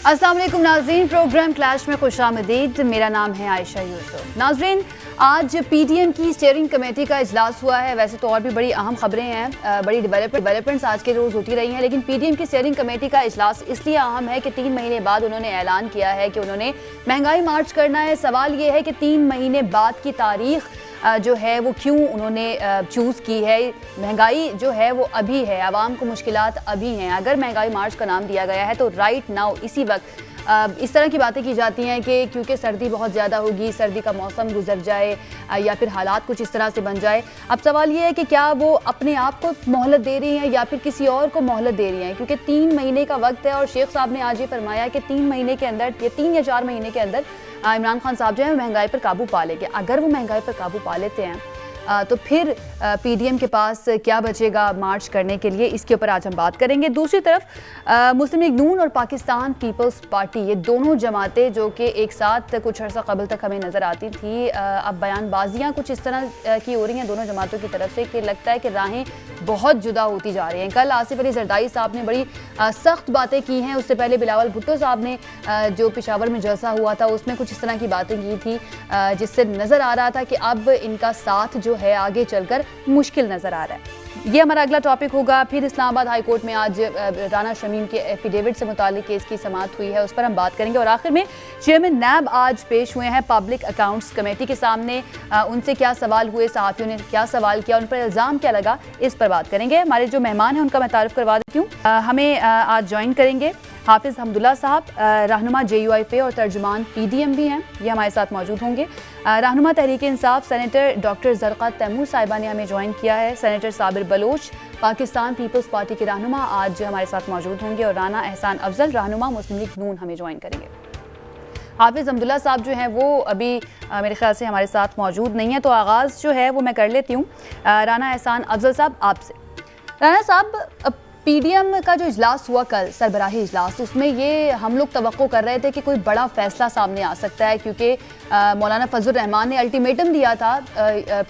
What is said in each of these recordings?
अस्सलाम वालेकुम नाज़रीन, प्रोग्राम क्लैश में खुशामदीद। मेरा नाम है आयशा यूसुफ। नाज़रीन, आज पीडीएम की स्टीयरिंग कमेटी का इजलास हुआ है। वैसे तो और भी बड़ी अहम खबरें हैं, बड़ी डेवलपमेंट्स आज के रोज़ होती रही हैं, लेकिन पीडीएम की स्टीयरिंग कमेटी का इजलास इसलिए अहम है कि 3 महीने बाद उन्होंने ऐलान किया है कि उन्होंने महंगाई मार्च करना है। सवाल ये है कि 3 महीने बाद की तारीख जो है वो क्यों उन्होंने चूज़ की है। महंगाई जो है वो अभी है, आवाम को मुश्किलात अभी हैं। अगर महंगाई मार्च का नाम दिया गया है तो राइट नाउ इसी वक्त इस तरह की बातें की जाती हैं कि क्योंकि सर्दी बहुत ज़्यादा होगी, सर्दी का मौसम गुजर जाए या फिर हालात कुछ इस तरह से बन जाए। अब सवाल ये है कि क्या वो अपने आप को मोहलत दे रही हैं या फिर किसी और को मोहलत दे रही हैं, क्योंकि 3 महीने का वक्त है और शेख साहब ने आज ये फरमाया कि 3 महीने के अंदर या 3 या 4 महीने के अंदर इमरान खान साहब जो है महंगाई पर काबू पा लेंगे। अगर वो महंगाई पर काबू पा लेते हैं तो फिर पीडीएम के पास क्या बचेगा मार्च करने के लिए, इसके ऊपर आज हम बात करेंगे। दूसरी तरफ मुस्लिम लीग नून और पाकिस्तान पीपल्स पार्टी, ये दोनों जमातें जो कि एक साथ कुछ अर्सा कबल तक हमें नज़र आती थी, अब बयानबाजियाँ कुछ इस तरह की हो रही हैं दोनों जमातों की तरफ से कि लगता है कि राहें बहुत जुदा होती जा रही हैं। कल आसिफ अली जरदारी साहब ने बड़ी सख्त बातें की हैं, उससे पहले बिलावल भुट्टो साहब ने जो पेशावर में जलसा हुआ था उसमें कुछ इस तरह की बातें की थी, जिससे नज़र आ रहा था कि अब इनका साथ जो है आगे चलकर मुश्किल नजर आ रहा है। ये हमारा अगला टॉपिक होगा। फिर इस्लामाबाद हाई कोर्ट में आज राना शमीम के एफिडेविट से मुतालिक केस की समाअत हुई है, उस पर हम बात करेंगे। और आखिर में चेयरमैन नैब आज पेश हुए हैं पब्लिक अकाउंट्स कमेटी के सामने। उनसे क्या सवाल हुए, सहाफ़ियों ने क्या सवाल किया, उन पर इल्ज़ाम क्या लगा, इस पर बात करेंगे। हमारे जो मेहमान हैं उनका मैं तारुफ करवा देती हूँ। हमें आज ज्वाइन करेंगे हाफिज़ हमदुल्ला साहब, रहनुमा JUIFA और तर्जुमान PDM भी हैं, ये हमारे साथ मौजूद होंगे। रहनुमा तहरीक इंसाफ सेनेटर डॉक्टर ज़रक़ा तैमूर साहिबा ने हमें ज्वाइन किया है। Senator Sabir Baloch Pakistan Peoples Party के रहनुमा आज हमारे साथ मौजूद होंगे और राना एहसान अफजल रहनुमा मुस्लिम लीग नून हमें ज्वाइन करेंगे। हाफिज़ हमदुल्ला साहब जो हैं वो अभी मेरे ख्याल से हमारे साथ मौजूद नहीं है, तो आगाज़ जो है वो मैं कर लेती हूँ राना एहसान अफजल साहब आपसे। राना साहब, पीडीएम का जो इजलास हुआ कल, सरबराही इजलास, उसमें ये हम लोग तवक्को कर रहे थे कि कोई बड़ा फैसला सामने आ सकता है, क्योंकि मौलाना फजल रहमान ने अल्टीमेटम दिया था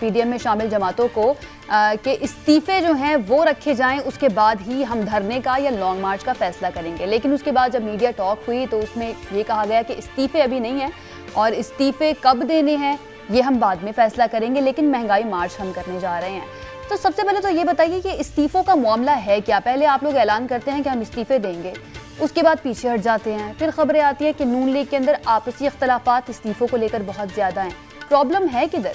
पीडीएम में शामिल जमातों को कि इस्तीफ़े जो हैं वो रखे जाएं, उसके बाद ही हम धरने का या लॉन्ग मार्च का फैसला करेंगे। लेकिन उसके बाद जब मीडिया टॉक हुई तो उसमें ये कहा गया कि इस्तीफ़े अभी नहीं हैं और इस्तीफ़े कब देने हैं ये हम बाद में फैसला करेंगे, लेकिन महंगाई मार्च हम करने जा रहे हैं। तो सबसे पहले तो ये बताइए कि इस्तीफ़ों का मामला है क्या। पहले आप लोग ऐलान करते हैं कि हम इस्तीफ़े देंगे, उसके बाद पीछे हट जाते हैं, फिर खबरें आती है कि नून लीग के अंदर आपसी इख्तलाफात इस्तीफ़ों को लेकर बहुत ज़्यादा हैं। प्रॉब्लम है किधर?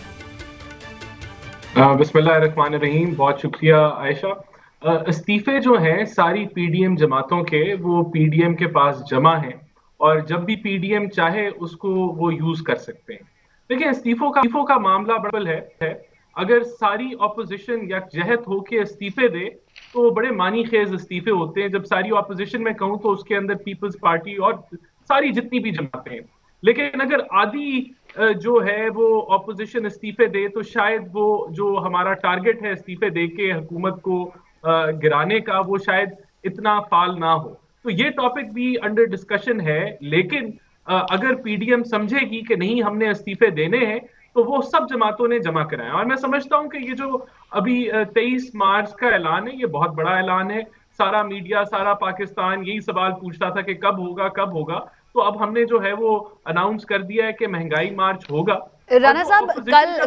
बिस्मिल्लाहिर्रहमानिर्रहीम, बहुत शुक्रिया आयशा। इस्तीफ़े जो हैं सारी पीडीएम जमातों के, वो पीडीएम के पास जमा हैं और जब भी पीडीएम चाहे उसको वो यूज़ कर सकते हैं। देखिए, इस्तीफ़ों का मामला बड़ा है। अगर सारी ऑपोजिशन यकजहत होकर इस्तीफे दे तो बड़े मानी खेज इस्तीफे होते हैं। जब सारी ऑपोजिशन में कहूं तो उसके अंदर पीपल्स पार्टी और सारी जितनी भी जमातें हैं, लेकिन अगर आधी जो है वो ऑपोजिशन इस्तीफे दे तो शायद वो जो हमारा टारगेट है इस्तीफे दे के हुकूमत को गिराने का, वो शायद इतना फाल ना हो। तो ये टॉपिक भी अंडर डिस्कशन है। लेकिन अगर पीडीएम समझेगी कि नहीं हमने इस्तीफे देने हैं तो वो सब जमातों ने जमा कराया। और मैं समझता हूं कि ये जो अभी 23 मार्च का ऐलान है, ये बहुत बड़ा ऐलान है। सारा मीडिया, सारा पाकिस्तान यही सवाल पूछता था कि कब होगा कब होगा। तो अब हमने जो है वो अनाउंस कर दिया है कि महंगाई मार्च होगा। राना साहब,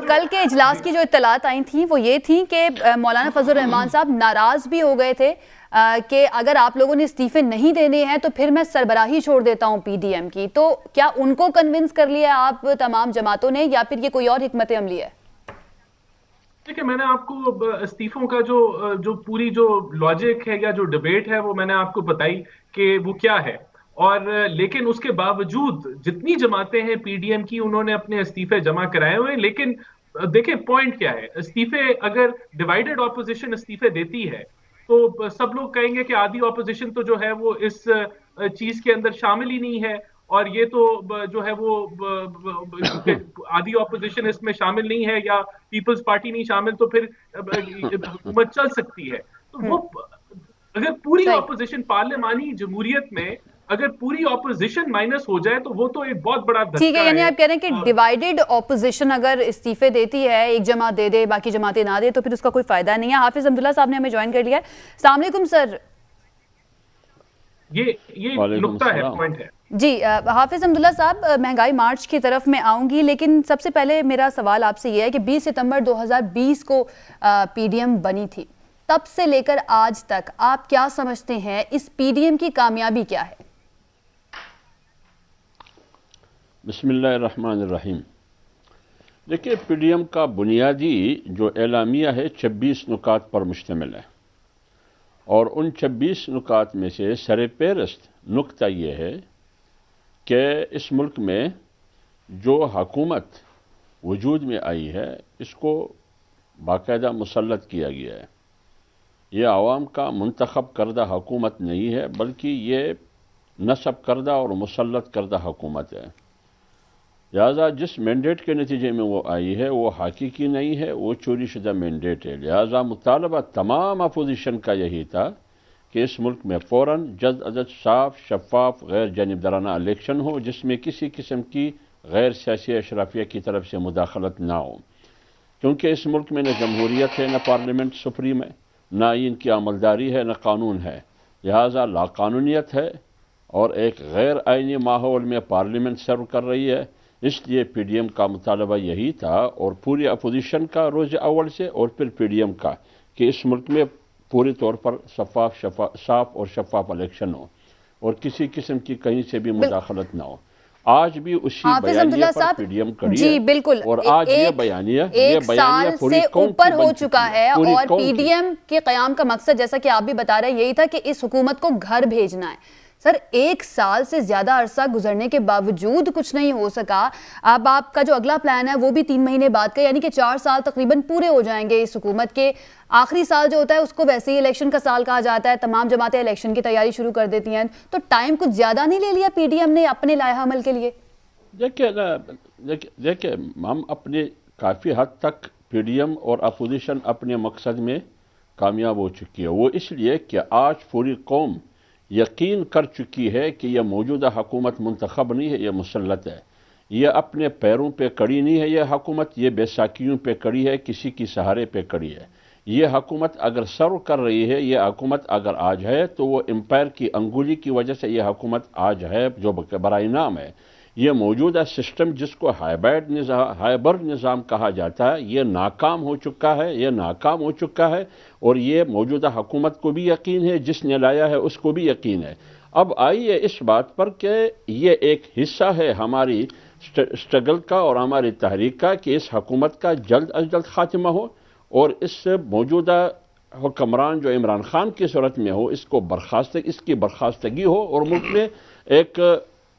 कल के इजलास की जो इत्तलात आई थी वो ये थी कि मौलाना फजल रहमान साहब नाराज भी हो गए थे कि अगर आप लोगों ने इस्तीफे नहीं देने हैं तो फिर मैं सरबराही छोड़ देता हूं पीडीएम की। तो क्या उनको कन्विंस कर लिया आप तमाम जमातों ने, या फिर ये कोई और हिकमत अमली है? देखिए, मैंने आपको इस्तीफों का जो पूरी जो लॉजिक है या जो डिबेट है वो मैंने आपको बताई कि वो क्या है। और लेकिन उसके बावजूद जितनी जमातें हैं पीडीएम की, उन्होंने अपने इस्तीफे जमा कराए हुए हैं। लेकिन देखिए पॉइंट क्या है, इस्तीफे अगर डिवाइडेड ऑपोजिशन इस्तीफे देती है तो सब लोग कहेंगे कि आधी ऑपोजिशन तो जो है वो इस चीज के अंदर शामिल ही नहीं है, और ये तो जो है वो आधी ऑपोजिशन इसमें शामिल नहीं है या पीपल्स पार्टी नहीं शामिल, तो फिर हुकूमत चल सकती है। तो वो अगर पूरी ऑपोजिशन पार्लियामानी जमहूरियत में अगर पूरी ऑपोजिशन माइनस हो जाए तो वो तो एक बहुत बड़ा धक्का है। ठीक है, यानी आप कह रहे हैं कि डिवाइडेड ऑपोजिशन अगर इस्तीफे देती है, एक जमात दे दे बाकी जमातें ना दे, तो फिर उसका कोई फायदा नहीं है। हाफिज अब्दुल्ला साहब ने हमें ज्वाइन कर लिया है। अस्सलाम वालेकुम सर। ये नुक्ता है, पॉइंट है। जी हाफिज अब्दुल्ला साहब, महंगाई मार्च की तरफ मैं आऊंगी, लेकिन सबसे पहले मेरा सवाल आपसे ये है कि 20 सितंबर 2020 को पीडीएम बनी थी, तब से लेकर आज तक आप क्या समझते हैं, इस पीडीएम की कामयाबी क्या है? बिस्मिल्लाहिर्रहमानिर्रहीम। देखिए, पीडीएम का बुनियादी जो एलामिया है 26 नुकात पर मुश्तमिल है, और उन 26 नुकात में से सरपेरस्त नुक्ता ये है कि इस मुल्क में जो हुकूमत वजूद में आई है इसको बाकायदा मुसल्लत किया गया है। ये आवाम का मुंतखब करदा हुकूमत नहीं है, बल्कि ये नस्ब करदा और मुसल्लत करदा हुकूमत है। लिहाजा जिस मैंडेट के नतीजे में वो आई है वो हकीकी नहीं है, वो चोरी शुदा मैंडेट है। लिहाजा मुतालबा तमाम अपोजिशन का यही था कि इस मुल्क में फ़ौरन जल्द अज जल्द साफ, शफाफ, गैर जानिबदाराना इलेक्शन हो, जिसमें किसी किस्म की गैर सियासी अशराफिया की तरफ से मुदाखलत ना हो, क्योंकि इस मुल्क में न जमहूरियत है, न पार्लियामेंट सुप्रीम है, न आइन की अमलदारी है, न कानून है। लिहाजा लाकानूनियत है और एक गैर आइनी माहौल में पार्लियामेंट सर्व कर रही है। इसलिए पीडीएम का मुतालबा यही था, और पूरी अपोजिशन का रोज़ अव्वल से, और फिर पीडीएम का, कि इस मुल्क में पूरी तौर पर साफ और शफाफ इलेक्शन हो और किसी किस्म की कहीं से भी मुदाखलत ना हो। आज भी उसी बयानिया पर पीडीएम कड़ी जी, है, बिल्कुल, और आज ये बयानिया पूरी ऊपर हो चुका है, और पीडीएम के क़याम का मकसद, जैसा कि आप भी बता रहे हैं, यही था कि इस हुकूमत को घर भेजना है। सर, 1 साल से ज्यादा अरसा गुजरने के बावजूद कुछ नहीं हो सका। अब आपका जो अगला प्लान है वो भी 3 महीने बाद का, यानी कि 4 साल तकरीबन पूरे हो जाएंगे इस हुकूमत के। आखिरी साल जो होता है उसको वैसे ही इलेक्शन का साल कहा जाता है, तमाम जमातें इलेक्शन की तैयारी शुरू कर देती हैं, तो टाइम कुछ ज्यादा नहीं ले लिया पीडीएम ने अपने लाया अमल के लिए? देखिए, हम अपने काफ़ी हद तक पीडीएम और अपोजिशन अपने मकसद में कामयाब हो चुकी है। वो इसलिए कि आज पूरी कौम यकीन कर चुकी है कि यह मौजूदा हुकूमत मुंतखब नहीं है, यह मुसल्लत है। यह अपने पैरों पे कड़ी नहीं है, यह हुकूमत ये बेसाखियों पे कड़ी है, किसी की सहारे पे कड़ी है। यह हुकूमत अगर सर्व कर रही है, यह हुकूमत अगर आज है, तो वो एम्पायर की अंगुली की वजह से यह हुकूमत आज है, जो बराए नाम है। यह मौजूदा सिस्टम जिसको हाइब्रिड निज़ाम कहा जाता है, यह नाकाम हो चुका है, यह नाकाम हो चुका है, और ये मौजूदा हुकूमत को भी यकीन है, जिसने लाया है उसको भी यकीन है। अब आइए इस बात पर कि ये एक हिस्सा है हमारी स्ट्रगल का और हमारी तहरीक का कि इस हुकूमत का जल्द अज जल्द खात्मा हो, और इस मौजूदा हुक्मरान जो इमरान खान की सूरत में हो, इसकी बर्खास्तगी हो, और मुल्क में एक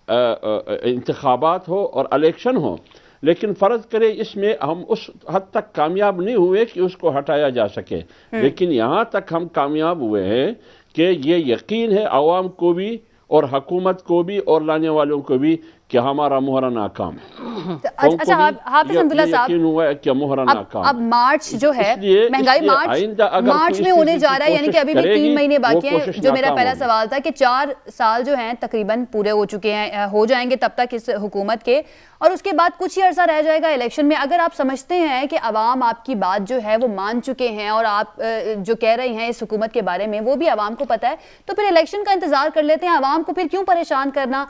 इंतखाबात हो और इलेक्शन हो। लेकिन फ़र्ज करे इसमें हम उस हद तक कामयाब नहीं हुए कि उसको हटाया जा सके, लेकिन यहाँ तक हम कामयाब हुए हैं कि ये यकीन है आवाम को भी और हुकूमत को भी और लाने वालों को भी कि हमारा मुहरा नाकाम है। अच्छा, हाफिज अब्दुल्ला साहब, हुआ है कि मुहरा नाकाम। अब मार्च जो है, महंगाई मार्च में होने जा रहा है, यानी कि अभी भी 3 महीने बाकी हैं। जो मेरा पहला सवाल था कि 4 साल जो हैं तकरीबन पूरे हो चुके हैं, हो जाएंगे तब तक इस हुकूमत के, और उसके बाद कुछ ही अरसा रह जाएगा इलेक्शन में। अगर आप समझते हैं कि अवाम आपकी बात जो है वो मान चुके हैं, और आप जो कह रहे हैं इस हुकूमत के बारे में वो भी अवाम को पता है, तो फिर इलेक्शन का इंतजार कर लेते हैं। अवाम को फिर क्यों परेशान करना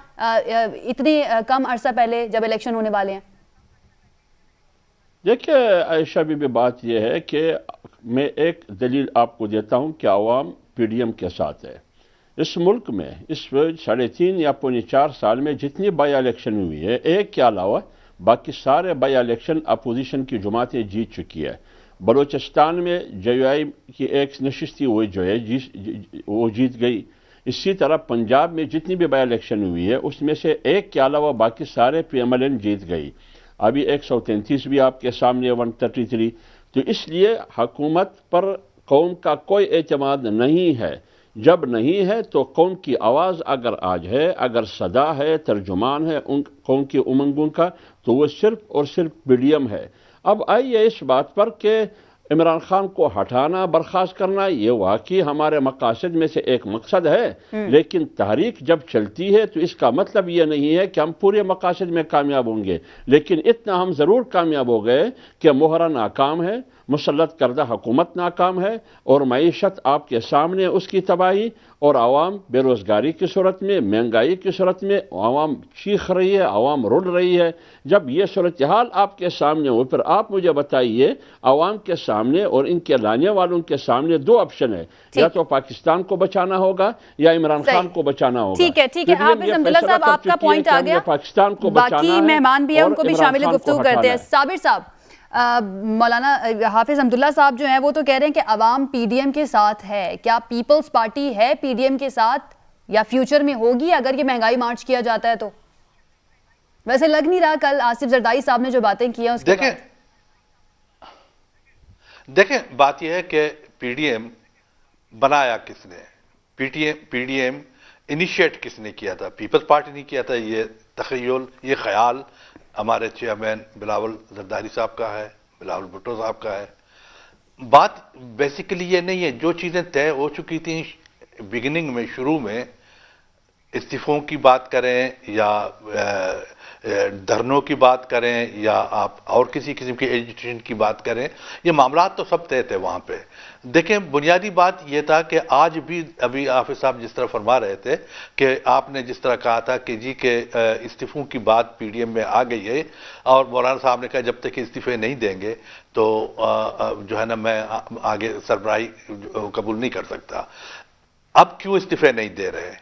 इतने कम अरसा पहले जब इलेक्शन होने वाले हैं? देखिए आयशा बीबी, बात यह है कि मैं एक दलील आपको देता हूं कि अवाम पीडीएम के साथ है। इस मुल्क में इस 3.5 या 4 साल में जितनी बाई इलेक्शन हुई है, एक के अलावा बाकी सारे बाई इलेक्शन अपोजिशन की जमातें जीत चुकी है। बलोचिस्तान में JUI की एक नशिस्त थी, वो जीत गई। इसी तरह पंजाब में जितनी भी बाई इलेक्शन हुई है उसमें से एक के अलावा बाकी सारे PMLN जीत गई। अभी 133 भी आपके सामने 133। तो इसलिए हुकूमत पर कौम का कोई एतमाद नहीं है। जब नहीं है तो कौम की आवाज़ अगर आज है, अगर सदा है, तर्जुमान है उन कौम की उमंगों का, तो वो सिर्फ और सिर्फ पीडीएम है। अब आइए इस बात पर कि इमरान खान को हटाना, बर्खास्त करना, ये वाकई हमारे मकासद में से एक मकसद है, लेकिन तहरीक जब चलती है तो इसका मतलब ये नहीं है कि हम पूरे मकासद में कामयाब होंगे। लेकिन इतना हम ज़रूर कामयाब हो गए कि मुहरा नाकाम है, मुसल्लत करदा हुकूमत नाकाम है और मईशत आपके सामने उसकी तबाही और आवाम बेरोज़गारी की सूरत में, महंगाई की सूरत में आवाम चीख रही है, आवाम रुल रही है। जब ये सूरत हाल आपके सामने हो, फिर आप मुझे बताइए, आवाम के सामने और इनके लाने वालों के सामने दो ऑप्शन है, या तो पाकिस्तान को बचाना होगा या इमरान खान को बचाना होगा। ठीक है, ठीक है। हाफिज अब्दुल्ला साहब, आपका पॉइंट आ गया। पाकिस्तान को बाकी मेहमान भी है, उनको भी शामिल गुफ्तगू करते हैं। साबिर साहब, मौलाना हाफिज अब्दुल्ला साहब जो हैं वो तो कह रहे हैं कि अवाम पीडीएम के साथ है। क्या पीपल्स पार्टी है पीडीएम के साथ या फ्यूचर में होगी अगर ये महंगाई मार्च किया जाता है तो? वैसे लग नहीं रहा, कल आसिफ जरदारी साहब ने जो बातें की हैं उसके देखें बात यह है कि पीडीएम बनाया किसने, पीडीएम इनिशिएट किसने किया था? पीपल्स पार्टी ने किया था। ये तखय्युल, ये ख्याल हमारे चेयरमैन बिलावल जरदारी साहब का है, बिलावल भुट्टो साहब का है। बात बेसिकली ये नहीं है, जो चीजें तय हो चुकी थी बिगिनिंग में, शुरू में, इस्तीफों की बात करें या धरनों की बात करें या आप और किसी किस्म की एजुटेशन की बात करें, ये मामला तो सब तय थे वहां पे। देखें, बुनियादी बात यह था कि आज भी अभी हाफिज साहब जिस तरह फरमा रहे थे कि आपने जिस तरह कहा था कि जी के इस्तीफों की बात पीडीएम में आ गई है और मौलाना साहब ने कहा जब तक इस्तीफे नहीं देंगे तो जो है ना मैं आगे सरबराही कबूल नहीं कर सकता। अब क्यों इस्तीफे नहीं दे रहे?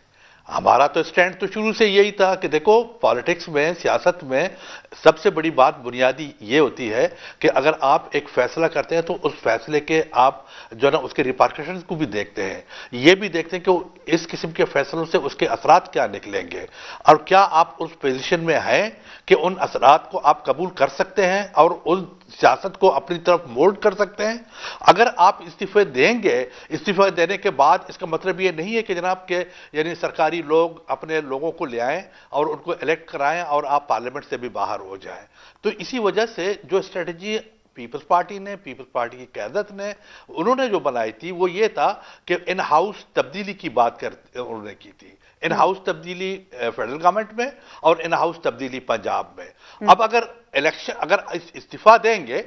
हमारा तो स्टैंड तो शुरू से यही था कि देखो, पॉलिटिक्स में, सियासत में सबसे बड़ी बात बुनियादी ये होती है कि अगर आप एक फैसला करते हैं तो उस फैसले के आप जो ना उसके रिपार्केशंस को भी देखते हैं, ये भी देखते हैं कि इस किस्म के फैसलों से उसके असरात क्या निकलेंगे और क्या आप उस पोजीशन में हैं कि उन असरात को आप कबूल कर सकते हैं और उस सियासत को अपनी तरफ मोल्ड कर सकते हैं। अगर आप इस्तीफे देंगे, इस्तीफे देने के बाद इसका मतलब ये नहीं है कि जनाब के यानी सरकारी लोग अपने लोगों को ले आएं और उनको इलेक्ट कराएं और आप पार्लियामेंट से भी बाहर हो जाएं। तो इसी वजह से जो स्ट्रेटजी पीपल्स पार्टी ने, पीपल्स पार्टी की क़यादत ने, उन्होंने जो बनाई थी वो ये था कि इन हाउस तब्दीली की बात उन्होंने की थी। इन हाउस तब्दीली फेडरल गवर्नमेंट में और इन हाउस तब्दीली पंजाब में। अब अगर इलेक्शन, अगर इस्तीफा देंगे,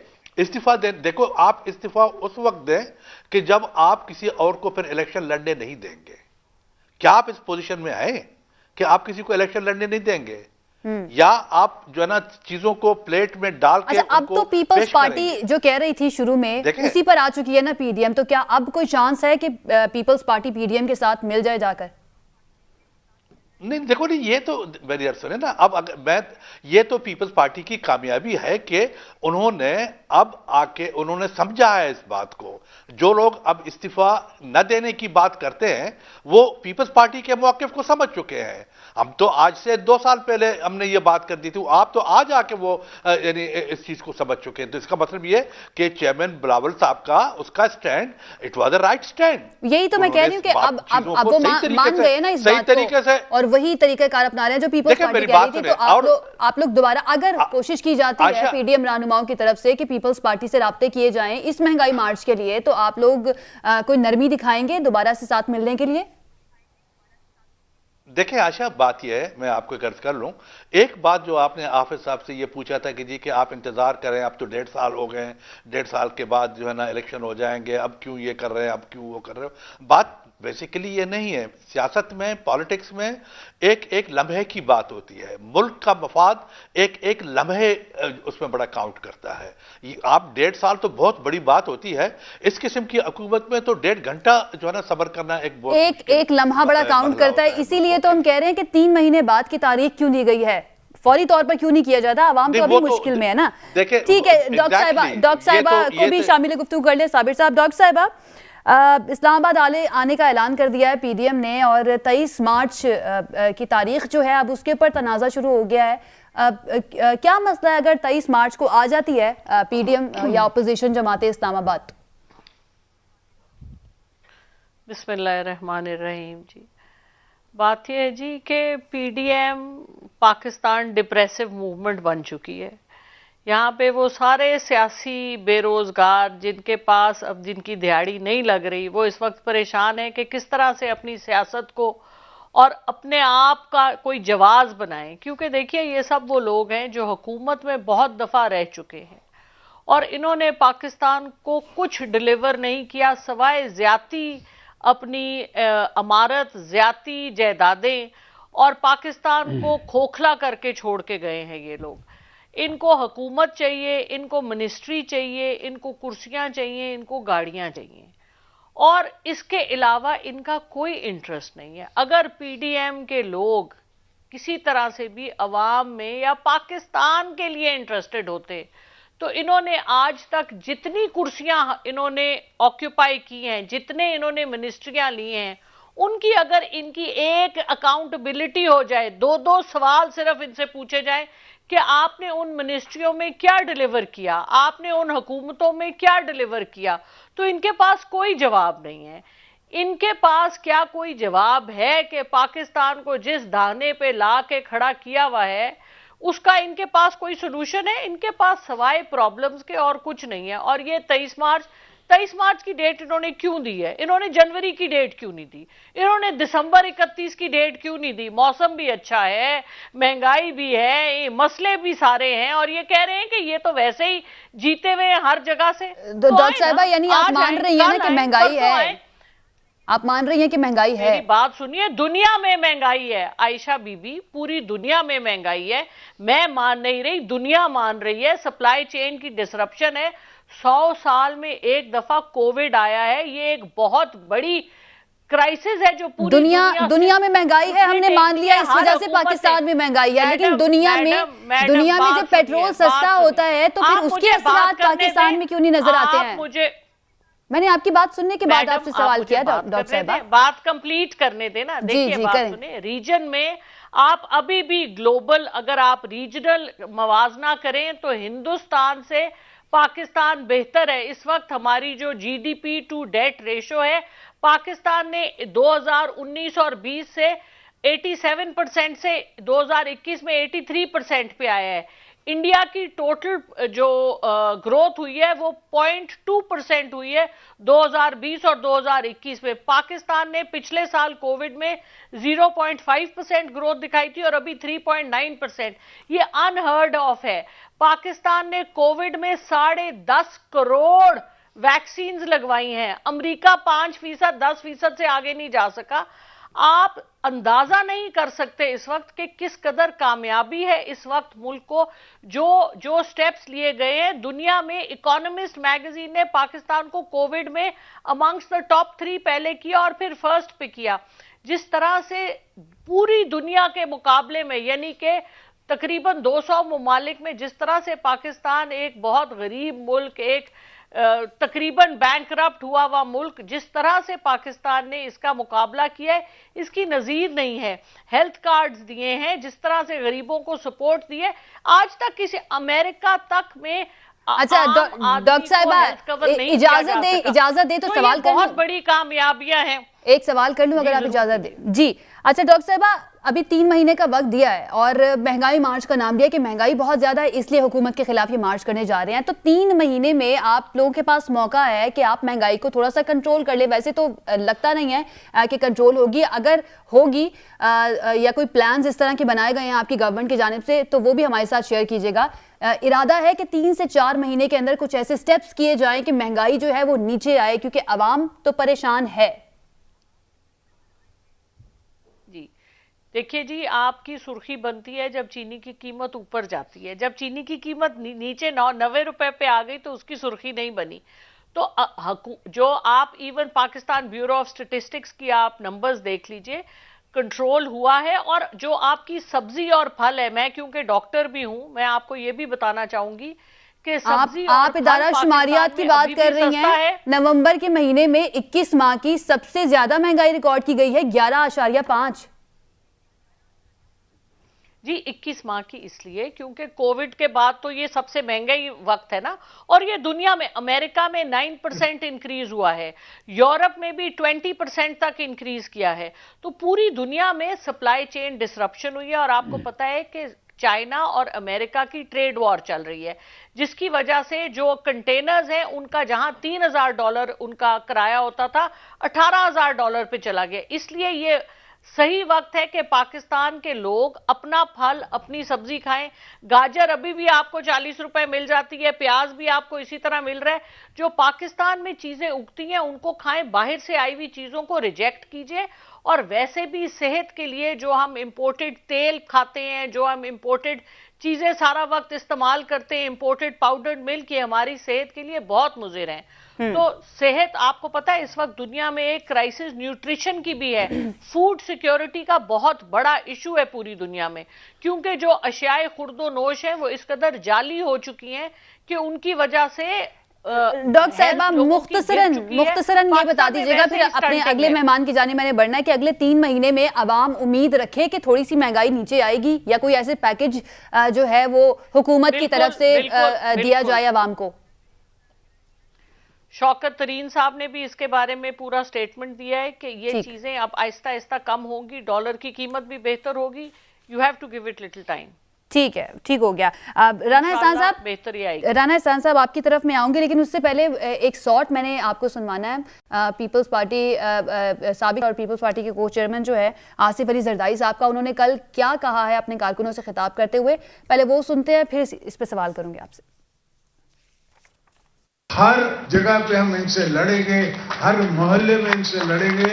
देखो आप इस्तीफा उस वक्त दें कि जब आप किसी और को फिर इलेक्शन लड़ने नहीं देंगे। क्या आप इस पोजीशन में आए कि आप किसी को इलेक्शन लड़ने नहीं देंगे या आप जो है ना चीजों को प्लेट में डाल के अब तो पीपल्स पार्टी जो कह रही थी शुरू में उसी पर आ चुकी है ना पीडीएम, तो क्या अब कोई चांस है कि पीपल्स पार्टी पीडीएम के साथ मिल जाए जाकर? नहीं देखो, नहीं ये तो मेरी अर्ज सुने ना, अब अगर मैं ये तो पीपल्स पार्टी की कामयाबी है कि उन्होंने अब आके उन्होंने समझा है इस बात को। जो लोग अब इस्तीफा न देने की बात करते हैं वो पीपल्स पार्टी के मौक़िफ़ को समझ चुके हैं। हम तो आज से 2 साल पहले हमने ये बात कर दी थी, आप तो आज आके वो यानी इस चीज को समझ चुके हैं। तो इसका मतलब ये कि चेयरमैन बिलावल साहब का उसका stand it was the right stand. यही तो मैं कह रही हूँ कि अब वो मान गए ना इस बात को, तरीके से, और वही तरीकाकार अपना रहे हैं जो पीपल्स पार्टी कह रही थी। तो आप लोग दोबारा अगर कोशिश की जाती है पीडीएम रहनुमाओं की तरफ से कि पीपल्स पार्टी से राब्ते किए जाएं इस महंगाई मार्च के लिए, तो आप लोग कोई नरमी दिखाएंगे दोबारा से साथ मिलने के लिए? देखें आशा, बात यह है, मैं आपको अर्ज कर लूं, एक बात जो आपने हाफिज साहब से ये पूछा था कि जी कि आप इंतजार करें, अब तो 1.5 साल हो गए हैं, 1.5 साल के बाद जो है ना इलेक्शन हो जाएंगे, अब क्यों ये कर रहे हैं, अब क्यों वो कर रहे हो। बात बेसिकली ये नहीं है। सियासत में, पॉलिटिक्स में एक एक लम्हे की बात होती है। मुल्क का मफाद एक एक लम्हे उसमें बड़ा काउंट करता है। आप 1.5 साल तो बहुत बड़ी बात होती है, इस किस्म की हुकूमत में तो 1.5 घंटा जो है ना सब्र करना एक लम्हा बड़ा काउंट करता है। इसीलिए तो हम कह रहे हैं कि 3 महीने बाद की तारीख क्यों दी गई है, फौरी तौर पर क्यों नहीं किया जाता? आवाम तो अभी मुश्किल में है ना। ठीक है, डॉक्टर साहिबा को भी शामिल गुफ्तगू कर ले। साबिर साहब, डॉक्टर साहिबा, इस्लामाबाद आने का ऐलान कर दिया है पीडीएम ने और 23 मार्च की तारीख जो है अब उसके ऊपर तनाज़ा शुरू हो गया है। क्या मसला है अगर 23 मार्च को आ जाती है पीडीएम या अपोजिशन जमाते इस्लामाबाद? बिस्मिल्लाहिर्रहमानिर्रहीम जी, बात यह है जी कि पीडीएम पाकिस्तान डिप्रेसिव मूवमेंट बन चुकी है। यहाँ पे वो सारे सियासी बेरोजगार जिनके पास अब जिनकी दिहाड़ी नहीं लग रही, वो इस वक्त परेशान है कि किस तरह से अपनी सियासत को और अपने आप का कोई जवाब बनाएं। क्योंकि देखिए, ये सब वो लोग हैं जो हुकूमत में बहुत दफ़ा रह चुके हैं और इन्होंने पाकिस्तान को कुछ डिलीवर नहीं किया सिवाय ज्यादती अपनी अमारत, ज्यादती जायदादें, और पाकिस्तान को खोखला करके छोड़ के गए हैं ये लोग। इनको हुकूमत चाहिए, इनको मिनिस्ट्री चाहिए, इनको कुर्सियां चाहिए, इनको गाड़ियां चाहिए, और इसके अलावा इनका कोई इंटरेस्ट नहीं है। अगर पीडीएम के लोग किसी तरह से भी अवाम में या पाकिस्तान के लिए इंटरेस्टेड होते तो इन्होंने आज तक जितनी कुर्सियां इन्होंने ऑक्यूपाई की हैं, जितने इन्होंने मिनिस्ट्रियां ली हैं, उनकी अगर इनकी एक अकाउंटेबिलिटी हो जाए, दो दो सवाल सिर्फ इनसे पूछे जाए कि आपने उन मिनिस्ट्रियों में क्या डिलीवर किया, आपने उन हुकूमतों में क्या डिलीवर किया, तो इनके पास कोई जवाब नहीं है। इनके पास क्या कोई जवाब है कि पाकिस्तान को जिस दाने पे ला के खड़ा किया हुआ है उसका इनके पास कोई सोल्यूशन है? इनके पास सवाए प्रॉब्लम्स के और कुछ नहीं है। और ये 23 मार्च की डेट इन्होंने क्यों दी है? इन्होंने जनवरी की डेट क्यों नहीं दी? इन्होंने दिसंबर 31 की डेट क्यों नहीं दी? मौसम भी अच्छा है, महंगाई भी है, मसले भी सारे हैं, और ये कह रहे हैं कि ये तो वैसे ही जीते हुए हैं हर जगह से। डॉक्टर साहिबा, यानी आप मान रही हैं ना कि महंगाई है? आप मान रही हैं कि महंगाई है? मेरी बात सुनिए, दुनिया में महंगाई है आयशा बीबी, पूरी दुनिया में महंगाई है। मैं मान नहीं रही, दुनिया मान रही है। सप्लाई चेन की डिसरप्शन है। 100 साल में एक दफा कोविड आया है। ये एक बहुत बड़ी क्राइसिस है जो पूरी दुनिया में महंगाई है, हमने मान लिया। इस वजह से पाकिस्तान में महंगाई है, लेकिन दुनिया में जब पेट्रोल सस्ता होता है तो फिर उसके असरात पाकिस्तान में क्यों नहीं नजर आते हैं? मैंने आपकी बात सुनने के बाद आपसे सवाल किया डॉक्टर साहिबा। बात कंप्लीट करने देना। देखिए, बात सुने, रीजन में आप अभी भी ग्लोबल, अगर आप रीजनल मवाजना करें तो हिंदुस्तान से पाकिस्तान बेहतर है। इस वक्त हमारी जो जीडीपी टू डेट रेशो है, पाकिस्तान ने 2019 और 20 से 87% से 2021 में 83% पे आया है। इंडिया की टोटल जो ग्रोथ हुई है वो 0.2% हुई है 2020 और 2021 में। पाकिस्तान ने पिछले साल कोविड में 0.5% ग्रोथ दिखाई थी और अभी 3.9%। ये अनहर्ड ऑफ है। पाकिस्तान ने कोविड में 10.5 करोड़ वैक्सीन लगवाई हैं। अमेरिका 5%, 10% से आगे नहीं जा सका। आप अंदाजा नहीं कर सकते इस वक्त कि किस कदर कामयाबी है इस वक्त मुल्क को। जो स्टेप्स लिए गए हैं, दुनिया में इकोनॉमिस्ट मैगजीन ने पाकिस्तान को कोविड में अमंग्स द टॉप 3 पहले किया और फिर फर्स्ट पे किया। जिस तरह से पूरी दुनिया के मुकाबले में, यानी कि तकरीबन 200 ममालिक में, जिस तरह से पाकिस्तान एक बहुत गरीब मुल्क, एक तकरीबन बैंकरप्ट हुआ हुआ मुल्क, जिस तरह से पाकिस्तान ने इसका मुकाबला किया है, इसकी नजीर नहीं है। हेल्थ कार्ड्स दिए हैं, जिस तरह से गरीबों को सपोर्ट दिए, आज तक किसी अमेरिका तक में। अच्छा डॉक्टर साहिबा, इजाजत दे तो सवाल कर लूं। बहुत बड़ी कामयाबियां हैं। एक सवाल कर लूं अगर आप इजाजत दें। जी अच्छा डॉक्टर साहिबा, अभी 3 महीने का वक्त दिया है और महंगाई मार्च का नाम दिया कि महंगाई बहुत ज्यादा है, इसलिए हुकूमत के खिलाफ ये मार्च करने जा रहे हैं। तो 3 महीने में आप लोगों के पास मौका है कि आप महंगाई को थोड़ा सा कंट्रोल कर ले। वैसे तो लगता नहीं है कि कंट्रोल होगी। अगर होगी या कोई प्लान इस तरह के बनाए गए हैं आपकी गवर्नमेंट की जानिब से, तो वो भी हमारे साथ शेयर कीजिएगा। इरादा है कि 3 से 4 महीने के अंदर कुछ ऐसे स्टेप्स किए जाएं कि महंगाई जो है वो नीचे आए, क्योंकि अवाम तो परेशान है। देखिए जी, आपकी सुर्खी बनती है जब चीनी की कीमत ऊपर जाती है। जब चीनी की कीमत नीचे 90 रुपए पे आ गई तो उसकी सुर्खी नहीं बनी। तो जो आप even Pakistan bureau of statistics की आप नंबर्स देख लीजिए, कंट्रोल हुआ है। और जो आपकी सब्जी और फल है, मैं क्योंकि डॉक्टर भी हूं, मैं आपको ये भी बताना चाहूंगी कि सब्जी आप इदारा शुमारियात की बात कर रही हैं। नवंबर के महीने में 21 माह की सबसे ज्यादा महंगाई रिकॉर्ड की गई है, 11.5। जी 21 माह की इसलिए क्योंकि कोविड के बाद तो ये सबसे महंगा ही वक्त है ना। और ये दुनिया में, अमेरिका में 9% इंक्रीज हुआ है, यूरोप में भी 20% तक इंक्रीज किया है। तो पूरी दुनिया में सप्लाई चेन डिसरप्शन हुई है। और आपको पता है कि चाइना और अमेरिका की ट्रेड वॉर चल रही है, जिसकी वजह से जो कंटेनर्स हैं उनका जहां $3,000 उनका किराया होता था, $18,000 पे चला गया। इसलिए ये सही वक्त है कि पाकिस्तान के लोग अपना फल अपनी सब्जी खाएं। गाजर अभी भी आपको 40 रुपए मिल जाती है, प्याज भी आपको इसी तरह मिल रहा है। जो पाकिस्तान में चीजें उगती हैं उनको खाएं, बाहर से आई हुई चीजों को रिजेक्ट कीजिए। और वैसे भी सेहत के लिए जो हम इंपोर्टेड तेल खाते हैं, जो हम इंपोर्टेड चीजें सारा वक्त इस्तेमाल करते हैं, इंपोर्टेड पाउडर्ड मिल्क, ये हमारी सेहत के लिए बहुत मुज़िर हैं। तो सेहत, आपको पता है इस वक्त दुनिया में एक क्राइसिस न्यूट्रिशन की भी है। फूड सिक्योरिटी का बहुत बड़ा इशू है पूरी दुनिया में, क्योंकि जो अशियाए खुर्दो नोश है वो इस कदर जाली हो चुकी हैं कि उनकी वजह से डॉक्टर साहिबा मुख्तसरन ये बता दीजिएगा, फिर अपने अगले मेहमान की जाने मैंने बढ़ना है कि अगले 3 महीने में अवाम उम्मीद रखे कि थोड़ी सी महंगाई नीचे आएगी, या कोई ऐसे पैकेज जो है वो हुकूमत की तरफ से दिया जाए अवाम को? शौकत तरीन साहब ने भी इसके बारे में पूरा स्टेटमेंट दिया है कि ये चीजें अब आहिस्ता आहिस्ता कम होंगी, डॉलर की कीमत भी बेहतर होगी। You have to give it little time. ठीक है, ठीक हो गया। राना एहसान साहब, बेहतरी आएगी। राना एहसान साहब आपकी तरफ में आऊंगी, लेकिन उससे पहले एक शॉर्ट मैंने आपको सुनवाना है। पीपल्स पार्टी साबिक और पीपल्स पार्टी के को चेयरमैन जो है आसिफ अली जरदाई साहब का, उन्होंने कल क्या कहा है अपने कारकुनों से खिताब करते हुए, पहले वो सुनते हैं, फिर इस पर सवाल करूंगे आपसे। हर जगह पे हम इनसे लड़ेंगे, हर मोहल्ले में इनसे लड़ेंगे,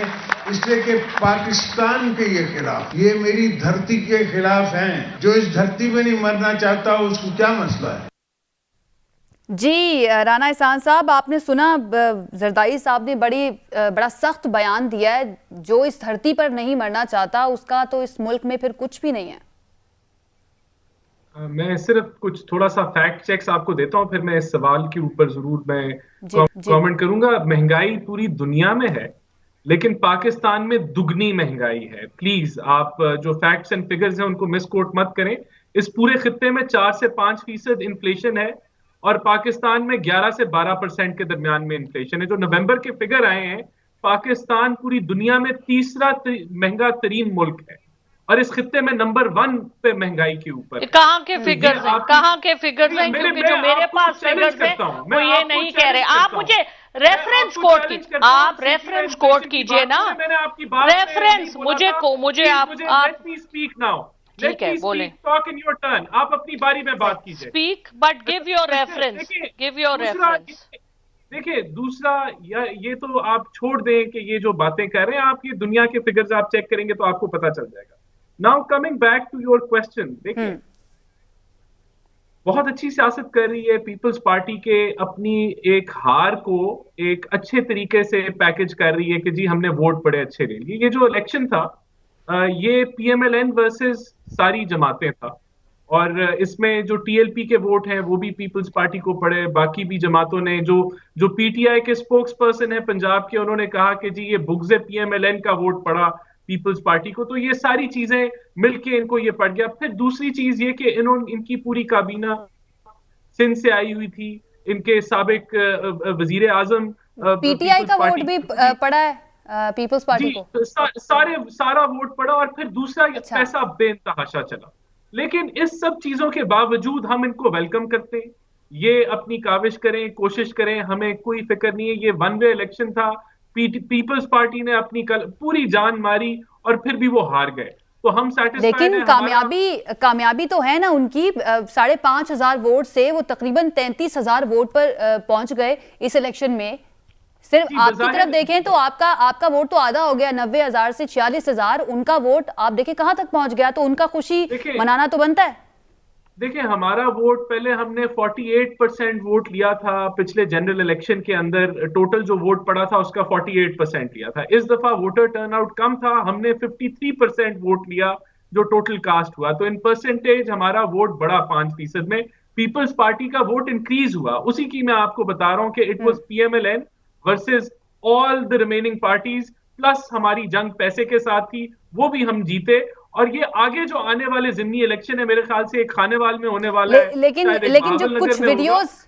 इसलिए कि पाकिस्तान के ये खिलाफ, ये मेरी धरती के खिलाफ हैं। जो इस धरती में नहीं मरना चाहता उसको क्या मसला है? जी राना एहसान साहब, आपने सुना जरदाई साहब ने बड़ा सख्त बयान दिया है, जो इस धरती पर नहीं मरना चाहता उसका तो इस मुल्क में फिर कुछ भी नहीं है। मैं सिर्फ कुछ थोड़ा सा फैक्ट चेक्स आपको देता हूं, फिर मैं इस सवाल के ऊपर जरूर मैं कमेंट करूंगा। महंगाई पूरी दुनिया में है, लेकिन पाकिस्तान में दुगनी महंगाई है। प्लीज आप जो फैक्ट्स एंड फिगर्स हैं उनको मिसकोट मत करें। इस पूरे खित्ते में 4 से 5% इन्फ्लेशन है और पाकिस्तान में 11 से 12% के दरमियान में इन्फ्लेशन है। जो नवंबर के फिगर आए हैं, पाकिस्तान पूरी दुनिया में तीसरा महंगा तरीन मुल्क है और इस खित्ते में नंबर 1 पे महंगाई के ऊपर। कहाँ के फिगर्स हैं? कहाँ के फिगर्स हैं? क्योंकि जो मेरे पास फिगर्स हैं वो ये नहीं कह रहे। आप मुझे रेफरेंस कोट कीजिए, आप रेफरेंस कोट कीजिए ना। मैंने आपकी बात रेफरेंस मुझे आप स्पीक नाउ। ठीक है, बोले। Talk in your turn. आप अपनी बारी में बात कीजिए। Speak but give your reference, give your reference. देखिए, दूसरा ये तो आप छोड़ दें कि ये जो बातें कर रहे हैं आप, ये दुनिया के फिगर्स आप चेक करेंगे तो आपको पता चल जाएगा। Now coming back to your question, देखिए बहुत अच्छी सियासत कर रही है पीपल्स पार्टी के, अपनी एक हार को एक अच्छे तरीके से पैकेज कर रही है कि जी हमने वोट बड़े अच्छे ले लिए। ये जो इलेक्शन था ये पीएमएलएन वर्सेस सारी जमातें था और इसमें जो टीएलपी के वोट हैं वो भी पीपल्स पार्टी को पड़े, बाकी भी जमातों ने। जो पीटीआई के स्पोक्स पर्सन है पंजाब के, उन्होंने कहा कि जी ये बुग़्ज़ पीएमएलएन का वोट पड़ा पीपल्स पार्टी को। तो ये सारी चीजें मिलके इनको ये पड़ गया। फिर दूसरी चीज ये कि इनकी पूरी काबीना सिंध से आई हुई थी, इनके साबिक वजीर आजम पीटीआई का वोट भी पड़ा है पीपल्स पार्टी को। सारा वोट पड़ा और फिर दूसरा पैसा बेइंतहाशा चला। लेकिन इस सब चीजों के बावजूद हम इनको वेलकम करते हैं। ये अपनी काविश करें, कोशिश करें, हमें कोई फिक्र नहीं है। ये वन वे इलेक्शन था, पीपल्स पार्टी ने अपनी पूरी जान मारी और फिर भी वो हार गए, तो हम सैटिस्फाइड हैं। लेकिन कामयाबी तो है ना उनकी। 5,500 वोट से वो तकरीबन 33,000 वोट पर पहुंच गए इस इलेक्शन में। सिर्फ आपकी तरफ देखें तो आपका वोट तो आधा हो गया, 90,000 से 46,000। उनका वोट आप देखें कहां तक पहुंच गया, तो उनका खुशी मनाना तो बनता है। देखिए, हमारा वोट पहले हमने 48% वोट लिया था पिछले जनरल इलेक्शन के अंदर। टोटल जो वोट पड़ा था उसका 48% लिया था। इस दफा वोटर टर्नआउट कम था, हमने 53% वोट लिया जो टोटल कास्ट हुआ। तो इन परसेंटेज हमारा वोट बढ़ा 5% में। पीपल्स पार्टी का वोट इंक्रीज हुआ। उसी की मैं आपको बता रहा हूं कि it was PMLN versus all the remaining parties, plus हमारी जंग पैसे के साथ थी, वो भी हम जीते। और ये आगे जो आने वाले ज़िमनी इलेक्शन है मेरे ख्याल से एक खानेवाल में होने वाला है। लेकिन जो कुछ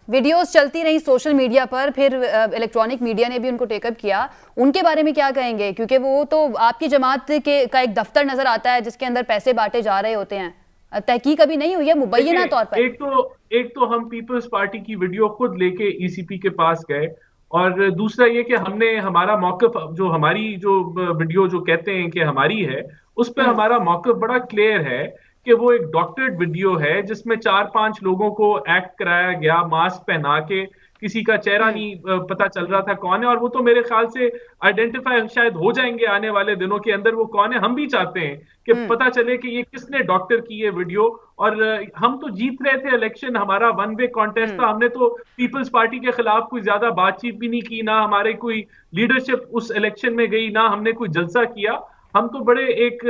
वीडियोस चलती रही सोशल मीडिया पर, फिर इलेक्ट्रॉनिक मीडिया ने भी उनको टेकअप किया, उनके बारे में क्या कहेंगे? क्योंकि वो तो आपकी जमात का एक दफ्तर नजर आता है जिसके अंदर पैसे बांटे जा रहे होते हैं। तहकीक अभी नहीं हुई है मुबैना तौर पर। एक तो हम पीपल्स पार्टी की वीडियो खुद लेके ईसीपी के पास गए और दूसरा ये कि हमने हमारा मौक़िफ़ जो हमारी जो वीडियो जो कहते हैं कि हमारी है, उस पर हमारा मौक़िफ़ बड़ा क्लियर है कि वो एक डॉक्टर्ड वीडियो है जिसमें 4-5 लोगों को एक्ट कराया गया मास्क पहना के, किसी का चेहरा नहीं पता चल रहा था कौन है, और वो तो मेरे ख्याल से आइडेंटिफाई शायद हो जाएंगे आने वाले दिनों के अंदर वो कौन है। हम भी चाहते हैं कि पता चले कि ये किसने डॉक्टर की ये वीडियो। और हम तो जीत रहे थे इलेक्शन, हमारा वन वे कॉन्टेस्ट था, हमने तो पीपल्स पार्टी के खिलाफ कोई ज्यादा बातचीत भी नहीं की, ना हमारे कोई लीडरशिप उस इलेक्शन में गई, ना हमने कोई जलसा किया। हम तो बड़े एक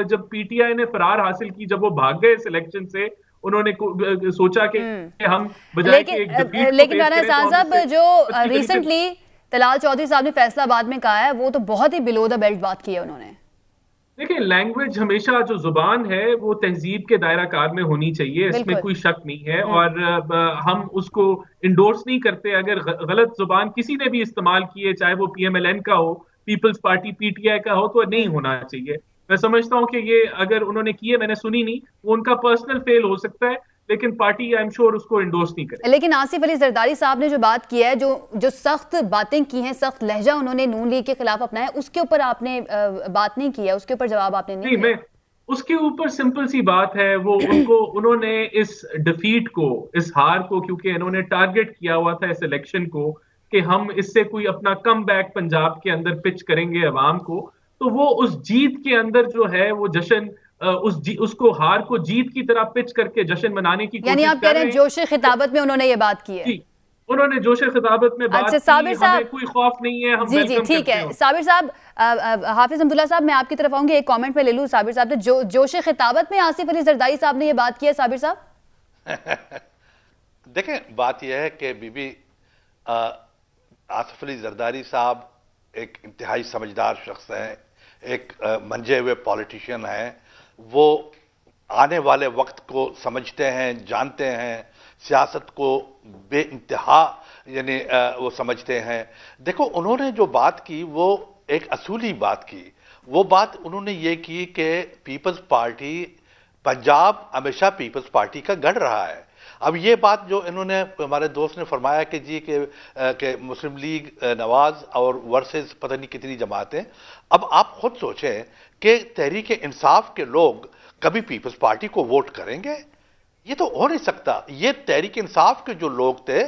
जब पीटीआई ने फरार हासिल की, जब वो भाग गए इस इलेक्शन से, उन्होंने सोचा कि हम बजाय कि एक defeat को लेकिन face राणा करें, तो हम साहब इससे जो अच्छी तरीके से- रिसेंटली तलाल चौधरी साहब ने फैसलाबाद में कहा है वो तो बहुत ही बिलो द बेल्ट बात की है उन्होंने। देखिए, लैंग्वेज हमेशा जो जुबान है वो तहजीब के दायरा कार में होनी चाहिए, इसमें बिल्कुल। कोई शक नहीं है। और हम उसको इंडोर्स नहीं करते। अगर गलत जुबान किसी ने भी इस्तेमाल की है, चाहे वो पीएमएलएन का हो, पीपल्स पार्टी पीटीआई का हो, तो नहीं होना चाहिए। मैं समझता हूं कि ये अगर उन्होंने की है, मैंने सुनी नहीं, वो उनका पर्सनल फेल हो सकता है, लेकिन पार्टी आई एम श्योर उसको इंडोर्स नहीं करे। लेकिन आसिफ अली जरदारी साहब ने जो बात की है, जो सख्त बातें की हैं, सख्त लहजा उन्होंने नून लीग के खिलाफ अपनाया, उसके ऊपर आपने बात नहीं की है, उसके ऊपर जवाब आपने नहीं दिया। मैं उसके ऊपर सिंपल सी बात है, वो उन्होंने इस डिफीट को, इस हार को, क्योंकि इन्होंने टारगेट किया हुआ था इस इलेक्शन को कि हम इससे कोई अपना कम बैक पंजाब के अंदर पिच करेंगे अवाम को, तो वो उस जीत के अंदर जो है वो जश्न उसको हार को जीत की तरह पिच करके जश्न मनाने की कोशिश यानी आप कह रहे हैं जोश खिताबत में उन्होंने ये बात की है? जी, उन्होंने जोश खिताबत में बात अच्छा, की, साबिर साहब, हमें कोई खौफ नहीं है, हम जी जी ठीक है। साबिर साहब, हाफिज अब्दुल्ला साहब, मैं आपकी तरफ आऊंगी, एक कमेंट पे ले लूं साबिर साहब ने, जोश खिताबत में आसिफ अली जरदारी साहब ने ये बात की है। साबिर साहब देखें, बात यह है कि बीबी आसिफ अली जरदारी साहब एक इंतहाई समझदार शख्स हैं, एक मंजे हुए पॉलिटिशियन हैं। वो आने वाले वक्त को समझते हैं, जानते हैं, सियासत को बे इंतहा यानी वो समझते हैं। देखो, उन्होंने जो बात की वो एक असूली बात की। वो बात उन्होंने ये की कि पीपल्स पार्टी, पंजाब हमेशा पीपल्स पार्टी का गढ़ रहा है। अब ये बात जो इन्होंने, हमारे दोस्त ने फरमाया कि जी के मुस्लिम लीग नवाज और वर्सेस पता नहीं कितनी जमातें, अब आप खुद सोचें कि तहरीक इंसाफ के लोग कभी पीपल्स पार्टी को वोट करेंगे? ये तो हो नहीं सकता। ये तहरीक इंसाफ के जो लोग थे,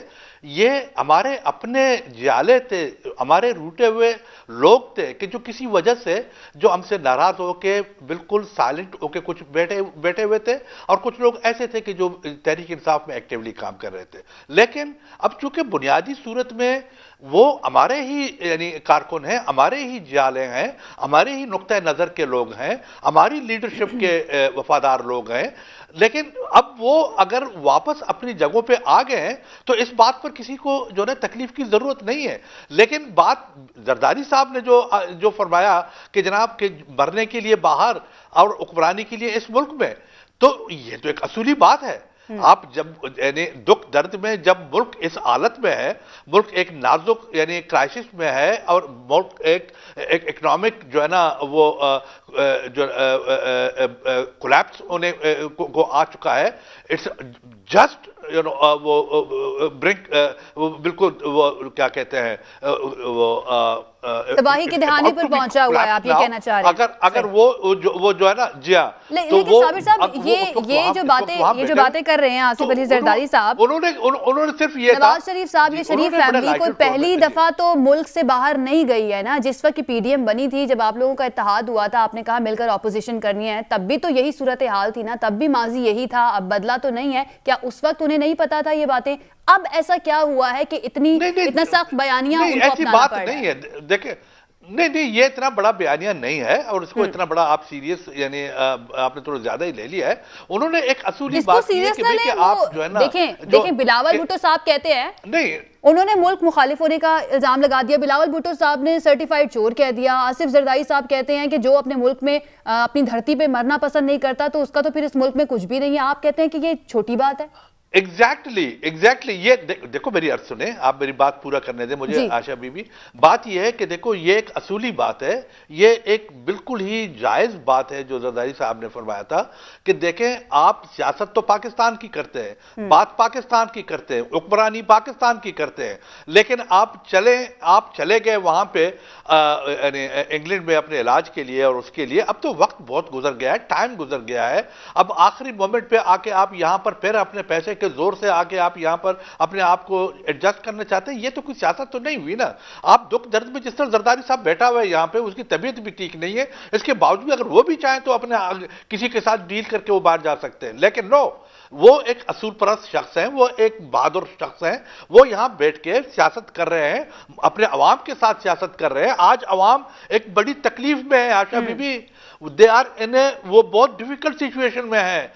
ये हमारे अपने जियाले थे, हमारे रूठे हुए लोग थे कि जो किसी वजह से जो हमसे नाराज होके बिल्कुल साइलेंट होके कुछ बैठे हुए थे, और कुछ लोग ऐसे थे कि जो तहरीक इंसाफ में एक्टिवली काम कर रहे थे। लेकिन अब चूंकि बुनियादी सूरत में वो हमारे ही यानी कारकुन हैं, हमारे ही जियाले हैं, हमारे ही नुक्ता नजर के लोग हैं, हमारी लीडरशिप के वफादार लोग हैं, लेकिन अब वो अगर वापस अपनी जगहों पे आ गए हैं तो इस बात पर किसी को जो है तकलीफ की जरूरत नहीं है। लेकिन बात जरदारी साहब ने जो फरमाया कि जनाब के मरने के लिए बाहर और हुक्मरानी के लिए इस मुल्क में, तो ये तो एक असूली बात है। आप जब यानी दुख दर्द में, जब मुल्क इस हालत में है, मुल्क एक नाजुक यानी क्राइसिस में है, और मुल्क एक इकोनॉमिक जो है ना वो जो कोलैप्स होने को आ चुका है, इट्स जस्ट यू नो वो ब्रिंक, वो बिल्कुल वो क्या कहते हैं वो तबाही के दहाने पर पहुंचा हुआ है, आप ये कहना चाह रहे हैं? अगर वो जो है ना, जी हाँ। लेकिन साबिर साहब, ये जो बातें कर रहे हैं आसिफ अली जरदारी साहब, उन्होंने सिर्फ ये, नवाज शरीफ साहब, ये शरीफ फैमिली कोई पहली दफा तो मुल्क से बाहर नहीं गई है ना। जिस वक्त की पीडीएम बनी थी, जब आप लोगों का इत्तेहाद हुआ था, आपने कहा मिलकर ऑपोजिशन करनी है, तब भी तो यही सूरत हाल थी ना, तब भी माजी यही था, अब बदला तो नहीं है। क्या उस वक्त उन्हें नहीं पता था ये बातें? अब ऐसा क्या हुआ है कि इतना सख्त बयानिया उनको ऐसी बात नहीं है। देखिए, नहीं, ये इतना बड़ा बयानिया नहीं है, और इसको इतना बड़ा आप सीरियस यानी आपने थोड़ा ज्यादा ही ले लिया है। उन्होंने एक असूली बात की है कि आप जो है ना, देखें बिलावल भुट्टो साहब कहते हैं, नहीं, उन्होंने मुल्क मुखालिफ होने का इल्जाम लगा दिया। बिलावल भुट्टो साहब ने सर्टिफाइड चोर कह दिया। आसिफ जरदारी साहब कहते हैं कि जो अपने मुल्क में अपनी धरती पे मरना पसंद नहीं करता तो उसका तो फिर इस मुल्क में कुछ भी नहीं है। आप कहते हैं कि ये छोटी बात है। एग्जैक्टली ये देखो मेरी अर्ज सुने, आप मेरी बात पूरा करने दें मुझे आशा बीबी। बात ये है कि देखो ये एक असूली बात है, ये एक बिल्कुल ही जायज बात है जो जरदारी साहब ने फरमाया था कि देखें आप सियासत तो पाकिस्तान की करते हैं, बात पाकिस्तान की करते हैं, हुक्मरानी पाकिस्तान की करते हैं, लेकिन आप चले गए वहां पे इंग्लैंड में अपने इलाज के लिए और उसके लिए। अब तो वक्त बहुत गुजर गया है, टाइम गुजर गया है, अब आखिरी मोमेंट पे आके आप यहां पर फिर अपने पैसे के जोर से आके आप यहां पर अपने आप को एडजस्ट करना चाहते हैं। ये तो कोई सियासत तो नहीं हुई ना। आप दुख दर्द में, जिस तरह जरदारी साहब बैठा हुआ है यहां पे, उसकी तबीयत भी ठीक नहीं है, इसके बावजूद अगर वो भी चाहें तो अपने किसी के साथ डील करके वो बाहर जा सकते हैं, लेकिन नो, वो एक असूल परस्त शख्स हैं, वो एक बहादुर शख्स हैं, वो यहां बैठ के सियासत कर रहे हैं, अपने अवाम के साथ सियासत कर रहे हैं। आज अवाम एक बड़ी तकलीफ में है आशा बीबी, दे आर इन ए, वो बहुत डिफिकल्ट सिचुएशन में है।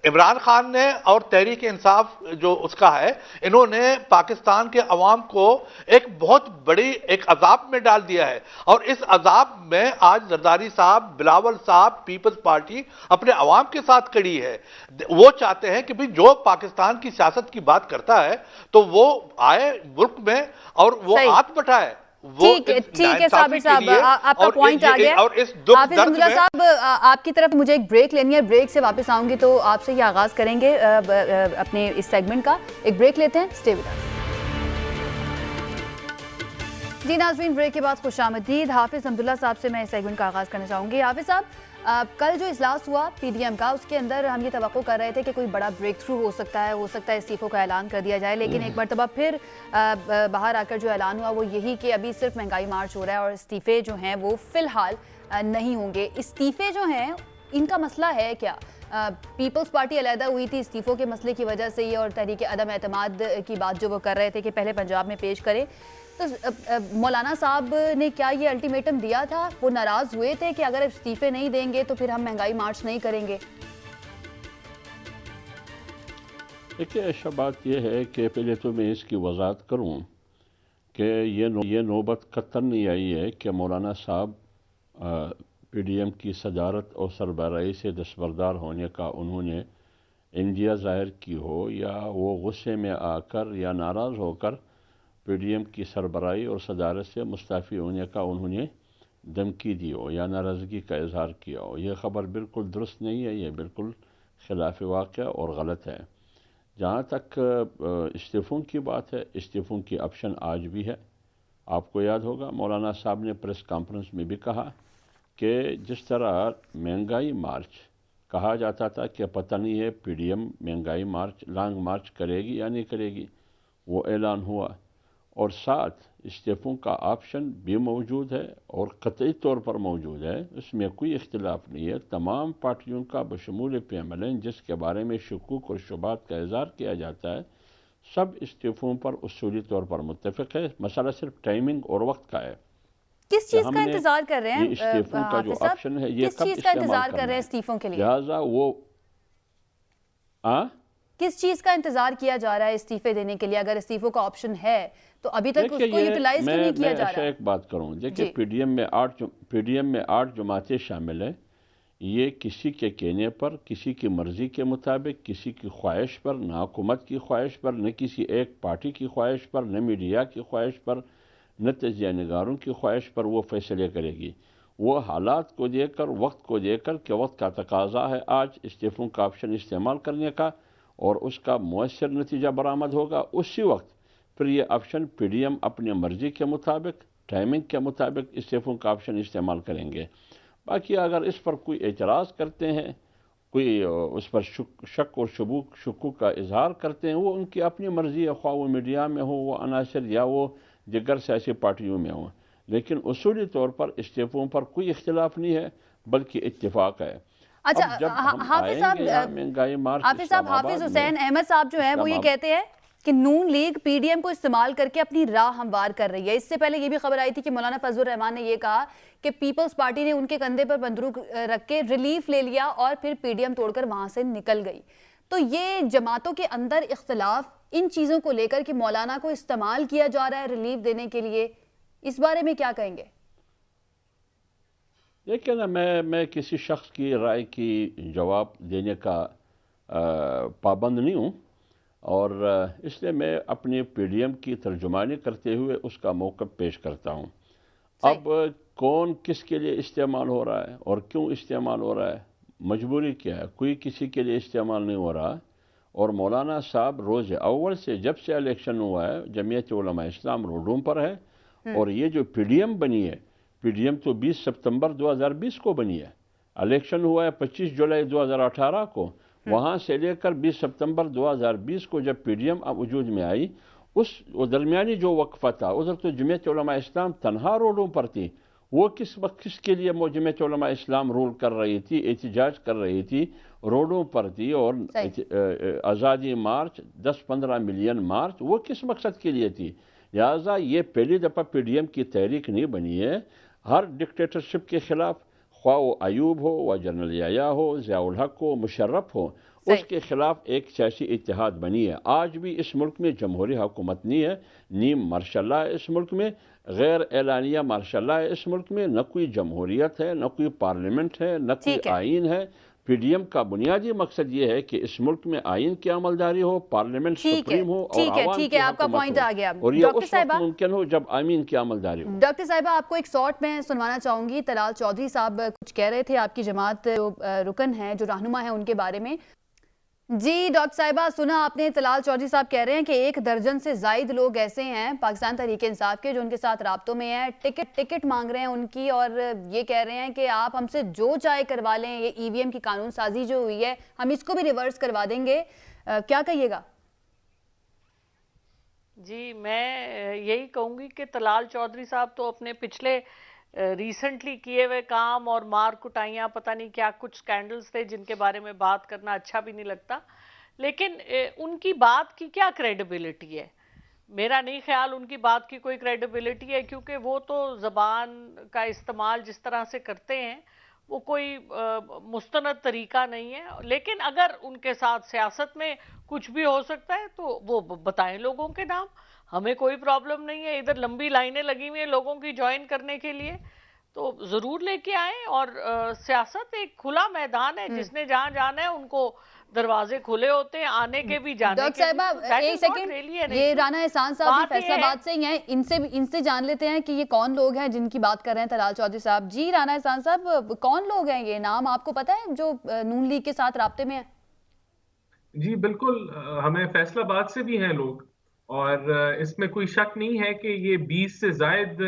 इमरान खान ने और तहरीक इंसाफ जो उसका है, इन्होंने पाकिस्तान के अवाम को एक बहुत बड़ी एक अजाब में डाल दिया है, और इस अजाब में आज जरदारी साहब, बिलावल साहब, पीपल्स पार्टी अपने अवाम के साथ खड़ी है। वो चाहते हैं कि भाई जो पाकिस्तान की सियासत की बात करता है तो वो आए मुल्क में और वो हाथ बटाए। ठीक है साबिर साहब, आपका पॉइंट आ गया। और इस दुख हाफिज अब्दुल्ला साहब, आपकी तरफ मुझे एक ब्रेक लेनी है, ब्रेक से वापस आऊंगी तो आपसे ही आगाज करेंगे अपने इस सेगमेंट का। एक ब्रेक लेते हैं, स्टे विद अस। जी नाज़रीन, ब्रेक के बाद खुशामदीद। हाफिज अब्दुल्ला साहब से मैं इस सेगमेंट का आगाज करना चाहूंगी। हाफिज साहब, कल जो इजलास हुआ पीडीएम का, उसके अंदर हम ये तवक्को कर रहे थे कि कोई बड़ा ब्रेक थ्रू हो सकता है इस्तीफों का ऐलान कर दिया जाए, लेकिन एक मरतबा फिर बाहर आकर जो ऐलान हुआ वो यही कि अभी सिर्फ महंगाई मार्च हो रहा है और इस्तीफे जो हैं वो फिलहाल नहीं होंगे। इस्तीफे जो हैं इनका मसला है क्या? पीपल्स पार्टी अलहदा हुई थी इस्तीफों के मसले की वजह से ही, और तहरीक अदम एतमाद की बात जो वो कर रहे थे कि पहले पंजाब में पेश करें, तो मौलाना साहब ने क्या ये अल्टीमेटम दिया था? वो नाराज हुए थे कि अगर इस्तीफे नहीं देंगे तो फिर हम महंगाई मार्च नहीं करेंगे। देखिए ऐसा बात यह है कि पहले तो मैं इसकी वजाहत करूं कि ये नौबत कतन नहीं आई है कि मौलाना साहब पीडीएम की सदारत और सरबराही से दस्तबरदार होने का उन्होंने इंदिया ज़ाहिर की हो, या वो गुस्से में आकर या नाराज़ होकर पीडीएम की सरबराही और सदारत से मुस्ताफ़ी होने का उन्होंने धमकी दी हो या नाराज़गी का इजहार किया हो। यह ख़बर बिल्कुल दुरुस्त नहीं है, ये बिल्कुल खिलाफ वाक़या और गलत है। जहाँ तक इस्तीफ़ों की बात है, इस्तीफ़ों की ऑप्शन आज भी है। आपको याद होगा मौलाना साहब ने प्रेस कॉन्फ्रेंस में भी कहा कि जिस तरह महंगाई मार्च कहा जाता था कि पता नहीं है पीडीएम महंगाई मार्च, लॉन्ग मार्च करेगी या नहीं करेगी, वो ऐलान हुआ, और साथ इस्तीफ़ों का ऑप्शन भी मौजूद है और कतई तौर पर मौजूद है, इसमें कोई इख्तिलाफ नहीं है। तमाम पार्टियों का बशमूल PMLN जिसके बारे में शुकूक और शुबात का इज़हार किया जाता है, सब इस्तीफ़ों पर उसूली तौर पर मुत्तफ़िक़ है। मसला सिर्फ टाइमिंग और वक्त का है। किस चीज़ का इंतजार कर रहे हैं? इस्तीफ़ों का जो ऑप्शन है ये किस कब चीज़ का इंतजार कर रहे हैं है? इस्तीफों के लिए? लिहाजा वो किस चीज़ का इंतजार किया जा रहा है इस्तीफे देने के लिए? अगर इस्तीफों का ऑप्शन है तो अभी तक उसको यूटिलाइज क्यों नहीं किया जा रहा? एक बात करूं, देखिए पीडीएम में 8 जमातें शामिल हैं। ये किसी के कहने पर, किसी की मर्जी के मुताबिक, किसी की ख्वाहिश पर, न हुकूमत की ख्वाहिश पर, न किसी एक पार्टी की ख्वाहिश पर, न मीडिया की ख्वाहिश पर, न तजिया निगारों की ख्वाहिश पर वो फैसले करेगी। वो हालात को देखकर, वक्त को देखकर कि वक्त का तकाजा है आज इस्तीफ़ों का ऑप्शन इस्तेमाल करने का और उसका मुअस्सर नतीजा बरामद होगा, उसी वक्त फिर ये ऑप्शन पीडीएम अपनी मर्जी के मुताबिक, टाइमिंग के मुताबिक इस्तीफ़ों का ऑप्शन इस्तेमाल करेंगे। बाकी अगर इस पर कोई एतराज़ करते हैं, कोई उस पर शक और शकूक का इजहार करते हैं, वो उनकी अपनी मर्जी है, ख्वाह वो मीडिया में हो, वो अनासर या वो दिगर सियासी पार्टियों में हो। लेकिन उसूली तौर पर इस्तीफ़ों पर कोई इख्तिलाफ नहीं है, बल्कि इत्तिफाक है। अच्छा, हाफिज साहब, हाफिज हुसैन अहमद साहब जो है वो ये कहते हैं कि नून लीग पीडीएम को इस्तेमाल करके अपनी राह हमवार कर रही है। इससे पहले ये भी खबर आई थी कि मौलाना फजलुर रहमान ने ये कहा कि पीपल्स पार्टी ने उनके कंधे पर बंदूक रख के रिलीफ ले लिया और फिर पीडीएम तोड़कर वहां से निकल गई। तो ये जमातों के अंदर इख्तिलाफ इन चीजों को लेकर कि मौलाना को इस्तेमाल किया जा रहा है रिलीफ देने के लिए, इस बारे में क्या कहेंगे? देखिए ना, मैं किसी शख्स की राय की जवाब देने का पाबंद नहीं हूँ, और इसलिए मैं अपनी पीडीएम की तर्जुमानी करते हुए उसका मौक़िफ़ पेश करता हूँ। अब कौन किसके लिए इस्तेमाल हो रहा है और क्यों इस्तेमाल हो रहा है, मजबूरी क्या है, कोई किसी के लिए इस्तेमाल नहीं हो रहा। और मौलाना साहब रोज़ अव्वल से जब से इलेक्शन हुआ है जमीयत उलमा इस्लाम रोडों पर है। और ये जो पीडीएम बनी है, पीडीएम तो 20 सितंबर 2020 को बनी है, इलेक्शन हुआ है 25 जुलाई 2018 को। वहाँ से लेकर 20 सितंबर 2020 को जब पीडीएम वजूद में आई, उस दरमियानी जो वक्फा था उधर तो जमीयत उलमा इस्लाम तनहा रोडों पर थी। वो किसके लिए जमीयत उलमा इस्लाम रूल कर रही थी, एहतजाज कर रही थी, रोडों पर थी। और आज़ादी मार्च 10-15 मिलियन मार्च वो किस मकसद के लिए थी। लिहाजा ये पहली दफ़ा पीडीएम की तहरीक नहीं बनी है। हर डिक्टेटरशिप के खिलाफ, ख्वाह वो अयूब हो, व जनरल याया हो, ज़ियाउल हक हो, मुशर्रफ हो, उसके खिलाफ एक सियासी इत्तेहाद बनी है। आज भी इस मुल्क में जमहूरी हुकूमत नहीं है, नीम मार्शल है इस मुल्क में, गैर एलानिया मार्शल है इस मुल्क में, न कोई जमहूरियत है, न कोई पार्लियामेंट है, न कोई आइन है। पीडीएम का बुनियादी मकसद ये है कि इस मुल्क में आइन की अमलदारी हो, पार्लियामेंट सुप्रीम हो और आवाम ठीक है, आपका पॉइंट आ गया। और ये उस वक्त मुमकिन हो जब आमीन की अमलदारी हो। डॉक्टर साहिबा, आपको एक शॉर्ट में सुनवाना चाहूंगी। तलाल चौधरी साहब कुछ कह रहे थे आपकी जमात जो रुकन है, जो रहनुमा है, उनके बारे में। जी डॉक्टर साहिबा, सुना आपने, तलाल चौधरी साहब कह रहे हैं कि 1 दर्जन से जायद लोग ऐसे हैं पाकिस्तान तहरीक इंसाफ के जो उनके साथ राब्तों में हैं, टिकट मांग रहे हैं उनकी, और ये कह रहे हैं कि आप हमसे जो चाहे करवा लें, ये ईवीएम की कानून साजी जो हुई है हम इसको भी रिवर्स करवा देंगे। क्या कहिएगा? जी, मैं यही कहूँगी कि तलाल चौधरी साहब तो अपने पिछले रिसेंटली किए हुए काम और मार कुटाइयाँ, पता नहीं क्या कुछ स्कैंडल्स थे जिनके बारे में बात करना अच्छा भी नहीं लगता, लेकिन उनकी बात की क्या क्रेडिबिलिटी है? मेरा नहीं ख्याल उनकी बात की कोई क्रेडिबिलिटी है, क्योंकि वो तो ज़बान का इस्तेमाल जिस तरह से करते हैं वो कोई मुस्तनद तरीका नहीं है। लेकिन अगर उनके साथ सियासत में कुछ भी हो सकता है तो वो बताएं लोगों के नाम, हमें कोई प्रॉब्लम नहीं है। इधर लंबी लाइनें लगी हुई हैं लोगों की ज्वाइन करने के लिए, तो जरूर लेके आए। और सियासत एक खुला मैदान है, जिसने जहां जाना है उनको दरवाजे खुले होते हैं, आने के भी, जाने डॉक्टर साहिबा, एक सेकंड, ये राना एहसान साहब भी फैसलाबाद से ही हैं, इनसे जान लेते हैं कि ये कौन लोग हैं जिनकी बात कर रहे हैं तलाल चौधरी साहब। जी राना एहसान साहब, कौन लोग हैं ये, नाम आपको पता है जो नून लीग के साथ राब्ते में है? जी बिल्कुल, हमें फैसलाबाद से भी हैं लोग, और इसमें कोई शक नहीं है कि ये 20 से जायद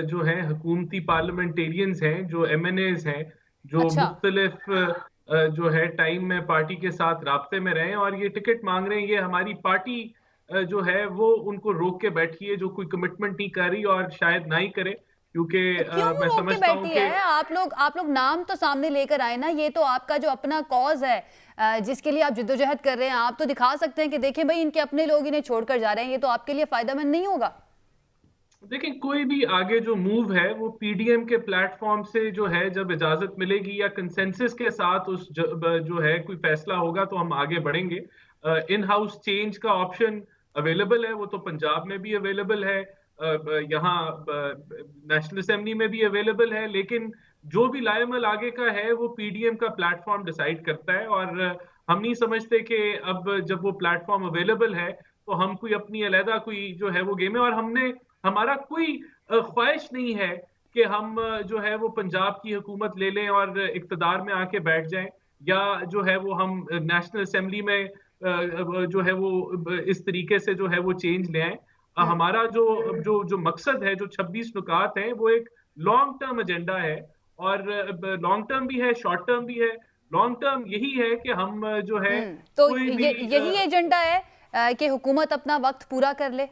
जो है हुकूमती पार्लियामेंटेरियंस हैं, जो MNAs हैं, जो मुख्तलिफ जो है टाइम में पार्टी के साथ राब्ते में रहे, और ये टिकट मांग रहे हैं। ये हमारी पार्टी जो है वो उनको रोक के बैठी है, जो कोई कमिटमेंट नहीं कर रही और शायद ना ही करे, क्योंकि मैं समझता हूँ कि आप लोग नाम तो सामने लेकर आए ना, ये तो आपका जो अपना कॉज है जिसके लिए आप जिद्दोजहद कर रहे हैं, आप तो दिखा सकते हैं कि देखें भाई इनके अपने लोग इन्हें छोड़कर जा रहे हैं, ये तो आपके लिए फायदेमंद नहीं होगा। देखिए, कोई भी आगे जो मूव है वो पीडीएम के प्लेटफॉर्म से जो है, जब इजाजत मिलेगी या कंसेंसस के साथ उस जो है कोई फैसला होगा तो हम आगे बढ़ेंगे। इन हाउस चेंज का ऑप्शन अवेलेबल है, वो तो पंजाब में भी अवेलेबल है, यहाँ नेशनल असेंबली में भी अवेलेबल है, लेकिन जो भी लाएमल आगे का है वो पीडीएम का प्लेटफॉर्म डिसाइड करता है। और हम नहीं समझते कि अब जब वो प्लेटफॉर्म अवेलेबल है तो हम कोई अपनी अलहदा कोई जो है वो गेम है, और हमारा कोई ख्वाहिश नहीं है कि हम जो है वो पंजाब की हुकूमत ले लें और इक्तदार में आके बैठ जाएं, या जो है वो हम नेशनल असेंबली में जो है वो इस तरीके से जो है वो चेंज ले आए। हमारा जो मकसद है, जो 26 नुकात हैं, वो एक लॉन्ग टर्म एजेंडा है, और लॉन्ग टर्म भी है, शॉर्ट टर्म भी है। लॉन्ग टर्म यही है कि हम जो है तो यही एजेंडा है कि हुकूमत अपना वक्त पूरा कर ले।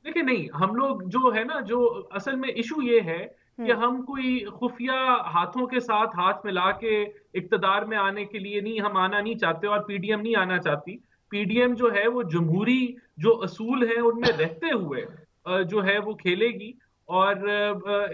देखिए, नहीं, हम लोग जो है ना, जो असल में इशू ये है कि हम कोई खुफिया हाथों के साथ हाथ मिला के इक्तदार में आने के लिए नहीं, हम आना नहीं चाहते, और पीडीएम नहीं आना चाहती। पीडीएम जो है वो जमहूरी जो असूल हैं उनमें रहते हुए जो है वो खेलेगी, और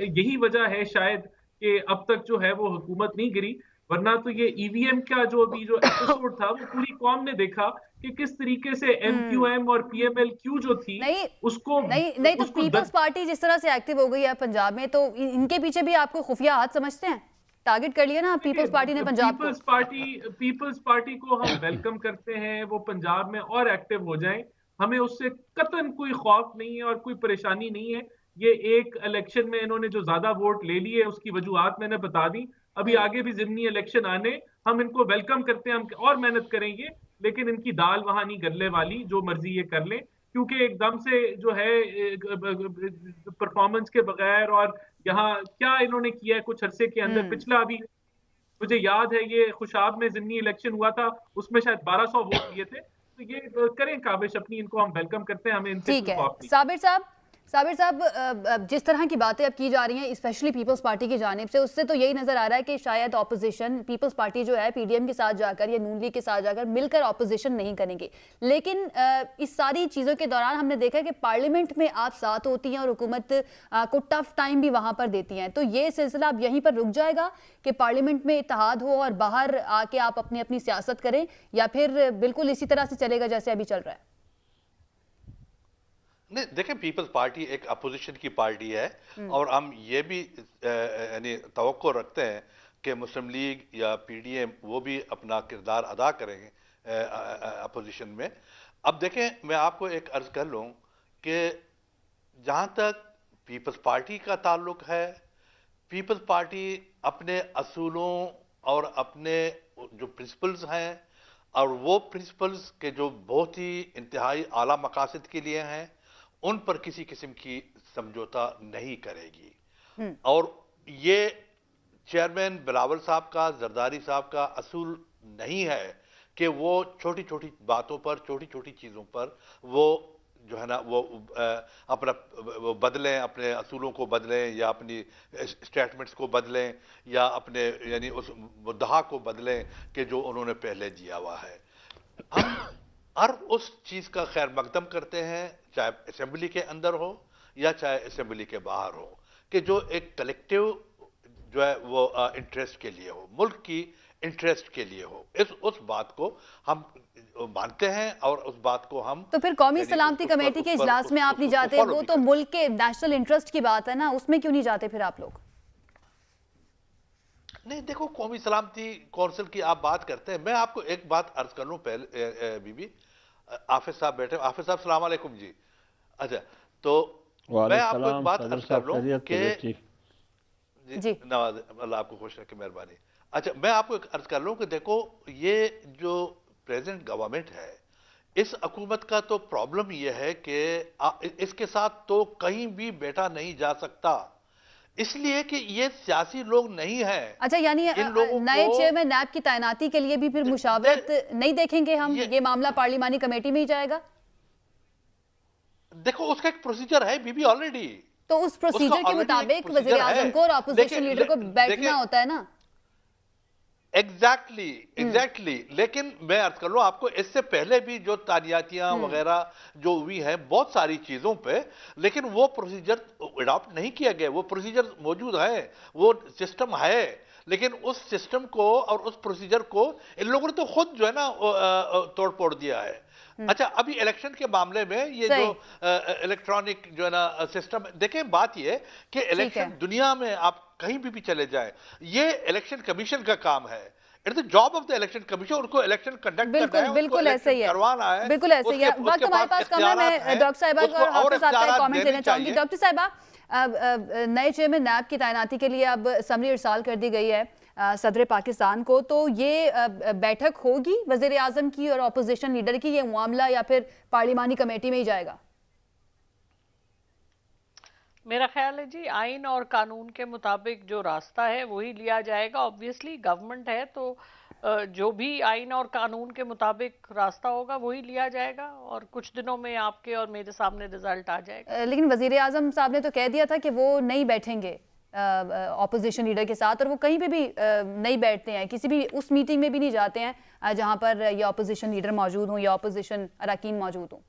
यही वजह है शायद कि अब तक जो है वो हुकूमत नहीं गिरी। वरना तो ये ईवीएम का जो एपिसोड था वो पूरी कौम ने देखा कि किस तरीके से MQM और PMLQ जो थी उसको नहीं तो पीपल्स पार्टी जिस तरह से एक्टिव हो गई है पंजाब में, तो इनके पीछे भी आपको खुफिया हाथ समझते हैं? टारगेट कर लिया ना पीपल्स पार्टी ने पंजाब को। पीपल्स पार्टी को हम वेलकम करते हैं, वो पंजाब में और एक्टिव हो जाएं, हमें उससे कतन कोई खौफ नहीं है और कोई परेशानी नहीं है। ये एक इलेक्शन में इन्होंने जो ज्यादा वोट ले लिए उसकी वजूहत मैंने बता दी, अभी आगे भी जिमनी इलेक्शन आने, हम इनको वेलकम करते हैं, हम और मेहनत करेंगे, लेकिन इनकी दाल वहां नहीं गलने वाली, जो मर्जी ये कर लें, क्योंकि एकदम से जो है परफॉर्मेंस के बगैर, और यहाँ क्या इन्होंने किया है कुछ अरसे के अंदर, पिछला अभी मुझे याद है ये खुशाब में जिमनी इलेक्शन हुआ था, उसमें शायद 1200 वोट लिए थे, तो ये करें काबिश अपनी, इनको हम वेलकम करते हैं, हमें इनसे ठीक है। साबिर साहब, जिस तरह की बातें अब की जा रही हैं स्पेशली पीपल्स पार्टी की जानिब से, उससे तो यही नजर आ रहा है कि शायद ऑपोजिशन पीपल्स पार्टी जो है पीडीएम के साथ जाकर या नून लीग के साथ जाकर मिलकर ऑपोजिशन नहीं करेंगे। लेकिन इस सारी चीज़ों के दौरान हमने देखा है कि पार्लियामेंट में आप साथ होती हैं और हुकूमत को टफ टाइम भी वहां पर देती हैं, तो ये सिलसिला अब यहीं पर रुक जाएगा कि पार्लियामेंट में इत्तेहाद हो और बाहर आके आप अपनी अपनी सियासत करें, या फिर बिल्कुल इसी तरह से चलेगा जैसे अभी चल रहा है? नहीं, देखें, पीपल्स पार्टी एक अपोजिशन की पार्टी है, और हम ये भी यानी तवक्को रखते हैं कि मुस्लिम लीग या पीडीएम वो भी अपना किरदार अदा करेंगे अपोजिशन में। अब देखें, मैं आपको एक अर्ज कर लूं कि जहां तक पीपल्स पार्टी का ताल्लुक है, पीपल्स पार्टी अपने असूलों और अपने जो प्रिंसिपल्स हैं, और वो प्रिंसिपल्स के जो बहुत ही इंतहाई आला मकासद के लिए हैं, उन पर किसी किस्म की समझौता नहीं करेगी। और ये चेयरमैन बिलावल साहब का, जरदारी साहब का असूल नहीं है कि वो छोटी छोटी बातों पर, छोटी छोटी चीजों पर वो जो है ना वो अपना वो बदलें, अपने असूलों को बदलें, या अपनी स्टेटमेंट्स को बदलें, या अपने यानी उस मुद्दा को बदलें कि जो उन्होंने पहले दिया हुआ है। हम हर उस चीज का खैर मकदम करते हैं, चाहे असेंबली के अंदर हो या चाहे असेंबली के बाहर हो, कि जो एक कलेक्टिव जो है वो इंटरेस्ट के लिए हो, मुल्क की इंटरेस्ट के लिए हो, उस बात को हम मानते हैं, और उस बात को हम तो फिर कौमी सलामती कमेटी के इजलास में आप नहीं जाते? वो तो मुल्क के नेशनल इंटरेस्ट की बात है ना, उसमें क्यों नहीं जाते फिर आप लोग? नहीं, देखो, कौमी सलामती कौंसिल की आप बात करते हैं, मैं आपको एक बात अर्ज कर लूं पहले। बीबी आफिज साहब बैठे, आफिज साहब सलाम अलैकुम जी। अच्छा, तो मैं आपको एक बात अर्ज कर लूं कि जी नवाज, अल्लाह आपको खुश रखे, मेहरबानी। अच्छा, मैं आपको एक अर्ज कर लूं कि देखो, ये जो प्रेजेंट गवर्नमेंट है, इस हुकूमत का तो प्रॉब्लम यह है कि इसके साथ तो कहीं भी बैठा नहीं जा सकता, इसलिए कि ये सियासी लोग नहीं हैं। अच्छा, यानी नए चेयरमैन नैब की तैनाती के लिए भी फिर मुशावरत नहीं देखेंगे हम? ये मामला पार्लिमानी कमेटी में ही जाएगा? देखो, उसका एक प्रोसीजर है बीबी ऑलरेडी, तो उस प्रोसीजर के मुताबिक वजीर आजम को और अपोजिशन लीडर को बैठना होता है ना? एग्जैक्टली। लेकिन मैं अर्ज कर लूं आपको, इससे पहले भी जो तानियातियां वगैरह जो हुई हैं बहुत सारी चीजों पे, लेकिन वो प्रोसीजर अडॉप्ट नहीं किया गया। वो प्रोसीजर मौजूद है, वो सिस्टम है, लेकिन उस सिस्टम को और उस प्रोसीजर को इन लोगों ने तो खुद जो है ना तोड़ फोड़ दिया है। अच्छा, अभी इलेक्शन के मामले में ये जो इलेक्ट्रॉनिक जो है ना सिस्टम, देखें, बात ये कि इलेक्शन दुनिया में आप कहीं भी चले जाएं, ये इलेक्शन कमीशन का काम है। It's the job of the election commission, उनको इलेक्शन कंडक्ट करना है, बिल्कुल ऐसे ही है, करवाना है, बिल्कुल ऐसे ही है। वक्त हमारे पास कम है, मैं डॉक्टर साहिबा को और हाफिज साहब का कमेंट देना चाहूंगी। डॉक्टर साहिबा, नए चेयरमैन नैब की तैनाती के लिए अब समरी इरसाल कर दी गई है सदर पाकिस्तान को, तो ये बैठक होगी वजीर आजम की और अपोजिशन लीडर की, ये मामला या फिर पार्लिमानी कमेटी में ही जाएगा? मेरा ख्याल है जी, आइन और कानून के मुताबिक जो रास्ता है वही लिया जाएगा। ऑब्वियसली गवर्नमेंट है, तो जो भी आइन और कानून के मुताबिक रास्ता होगा वही लिया जाएगा, और कुछ दिनों में आपके और मेरे सामने रिजल्ट आ जाएगा। लेकिन वजीर आजम साहब ने तो कह दिया था कि वो नहीं बैठेंगे ऑपोजिशन लीडर के साथ, और वो कहीं पे भी नहीं बैठते हैं, किसी भी उस मीटिंग में भी नहीं जाते हैं जहां पर ये ऑपोजिशन लीडर मौजूद हों या ऑपोजिशन अरकान मौजूद हों।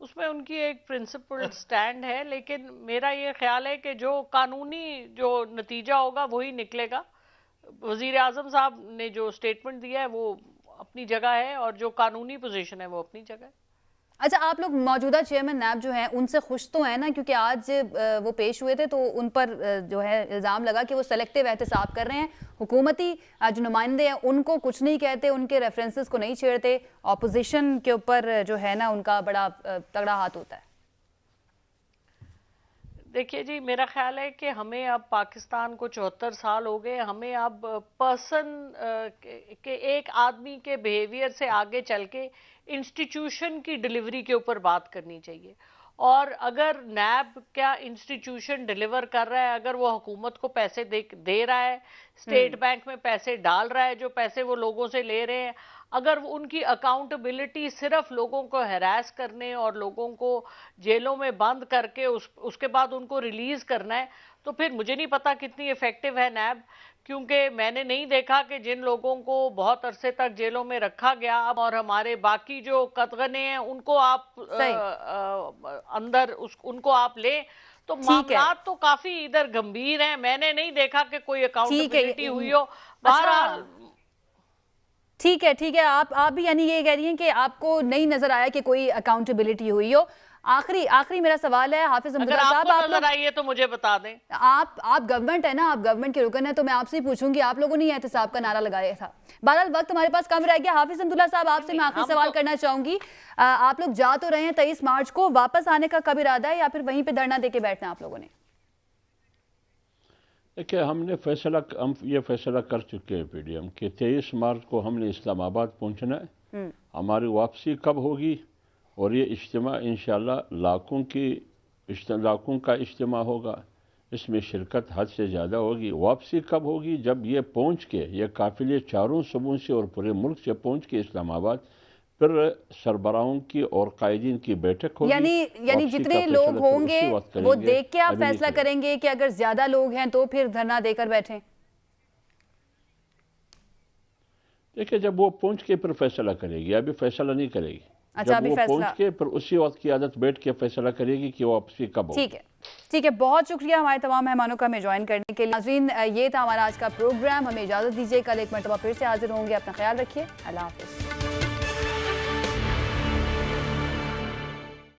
उसमें उनकी एक प्रिंसिपल स्टैंड है, लेकिन मेरा ये ख्याल है कि जो कानूनी जो नतीजा होगा वही निकलेगा। वजीर आजम साहब ने जो स्टेटमेंट दिया है वो अपनी जगह है, और जो कानूनी पोजीशन है वो अपनी जगह है। अच्छा, आप लोग मौजूदा चेयरमैन नैब जो हैं उनसे खुश तो हैं ना, क्योंकि आज वो पेश हुए थे तो उन पर जो है इल्ज़ाम लगा कि वो सेलेक्टिव एहतसाब कर रहे हैं, हुकूमती जो नुमाइंदे हैं उनको कुछ नहीं कहते, उनके रेफरेंसेस को नहीं छेड़ते, ऑपोजिशन के ऊपर जो है ना उनका बड़ा तगड़ा हाथ होता है। देखिए जी, मेरा ख्याल है कि हमें अब पाकिस्तान को 74 साल हो गए, हमें अब पर्सन के एक आदमी के बिहेवियर से आगे चल के इंस्टीट्यूशन की डिलीवरी के ऊपर बात करनी चाहिए। और अगर नैब क्या इंस्टीट्यूशन डिलीवर कर रहा है, अगर वो हुकूमत को पैसे दे रहा है, स्टेट बैंक में पैसे डाल रहा है, जो पैसे वो लोगों से ले रहे हैं, अगर उनकी अकाउंटेबिलिटी सिर्फ लोगों को हैरास करने और लोगों को जेलों में बंद करके उसके बाद उनको रिलीज करना है, तो फिर मुझे नहीं पता कितनी इफेक्टिव है नैब। क्योंकि मैंने नहीं देखा कि जिन लोगों को बहुत अरसे तक जेलों में रखा गया और हमारे बाकी जो कतगने हैं उनको आप अंदर उनको आप ले, तो मामलात तो काफी इधर गंभीर हैं। मैंने नहीं देखा कि कोई अकाउंटेबिलिटी हुई हो। बहरहाल ठीक है, आप भी यानी ये कह रही हैं कि आपको नहीं नजर आया कि कोई अकाउंटेबिलिटी हुई हो। आखिरी मेरा सवाल है हाफिज अहमदुल्ला साहब, आप नजर आइए तो मुझे बता दें। आप गवर्नमेंट है ना, आप गवर्नमेंट के रुकन है, तो मैं आपसे ही पूछूंगी, आप लोगों ने एहतसाब का नारा लगाया था। बहरहाल वक्त हमारे पास कम रह गया। हाफिज अहमदुल्ला साहब, आपसे मैं आखिरी सवाल करना चाहूंगी, आप लोग जा तो रहे हैं 23 मार्च को, वापस आने का कब इरादा है या फिर वहीं पे धरना देके बैठना आप लोगों ने? देखिए, हम ये फैसला कर चुके हैं पीडीएम के 23 मार्च को हमने इस्लामाबाद पहुंचना है। हमारी वापसी कब होगी, और ये इज्तिमा इंशाअल्लाह लाखों का इज्तिमा होगा, इसमें शिरकत हद से ज़्यादा होगी। वापसी कब होगी? जब ये पहुंच के, ये काफिले चारों सूबों से और पूरे मुल्क से पहुंच के इस्लामाबाद, फिर सरबराहों की और कायदीन की बैठक होगी। यानी जितने लोग होंगे वो देख के आप फैसला करेंगे कि अगर ज्यादा लोग हैं तो फिर धरना देकर बैठें? देखिए, जब वो पहुंच के फिर फैसला करेगी, अभी फैसला नहीं करेगी। अच्छा, जब वो पहुंच के फिर उसी वक्त की आदत बैठ के फैसला करेगी कि वो वापसी कब हो। ठीक है, बहुत शुक्रिया हमारे तमाम मेहमानों का हमें ज्वाइन करने के लिए। नाज़रीन, ये था हमारा आज का प्रोग्राम, हमें इजाजत दीजिए, कल एक मरतबा फिर से हाजिर होंगे। अपना ख्याल रखिए, अल्लाह हाफिज़।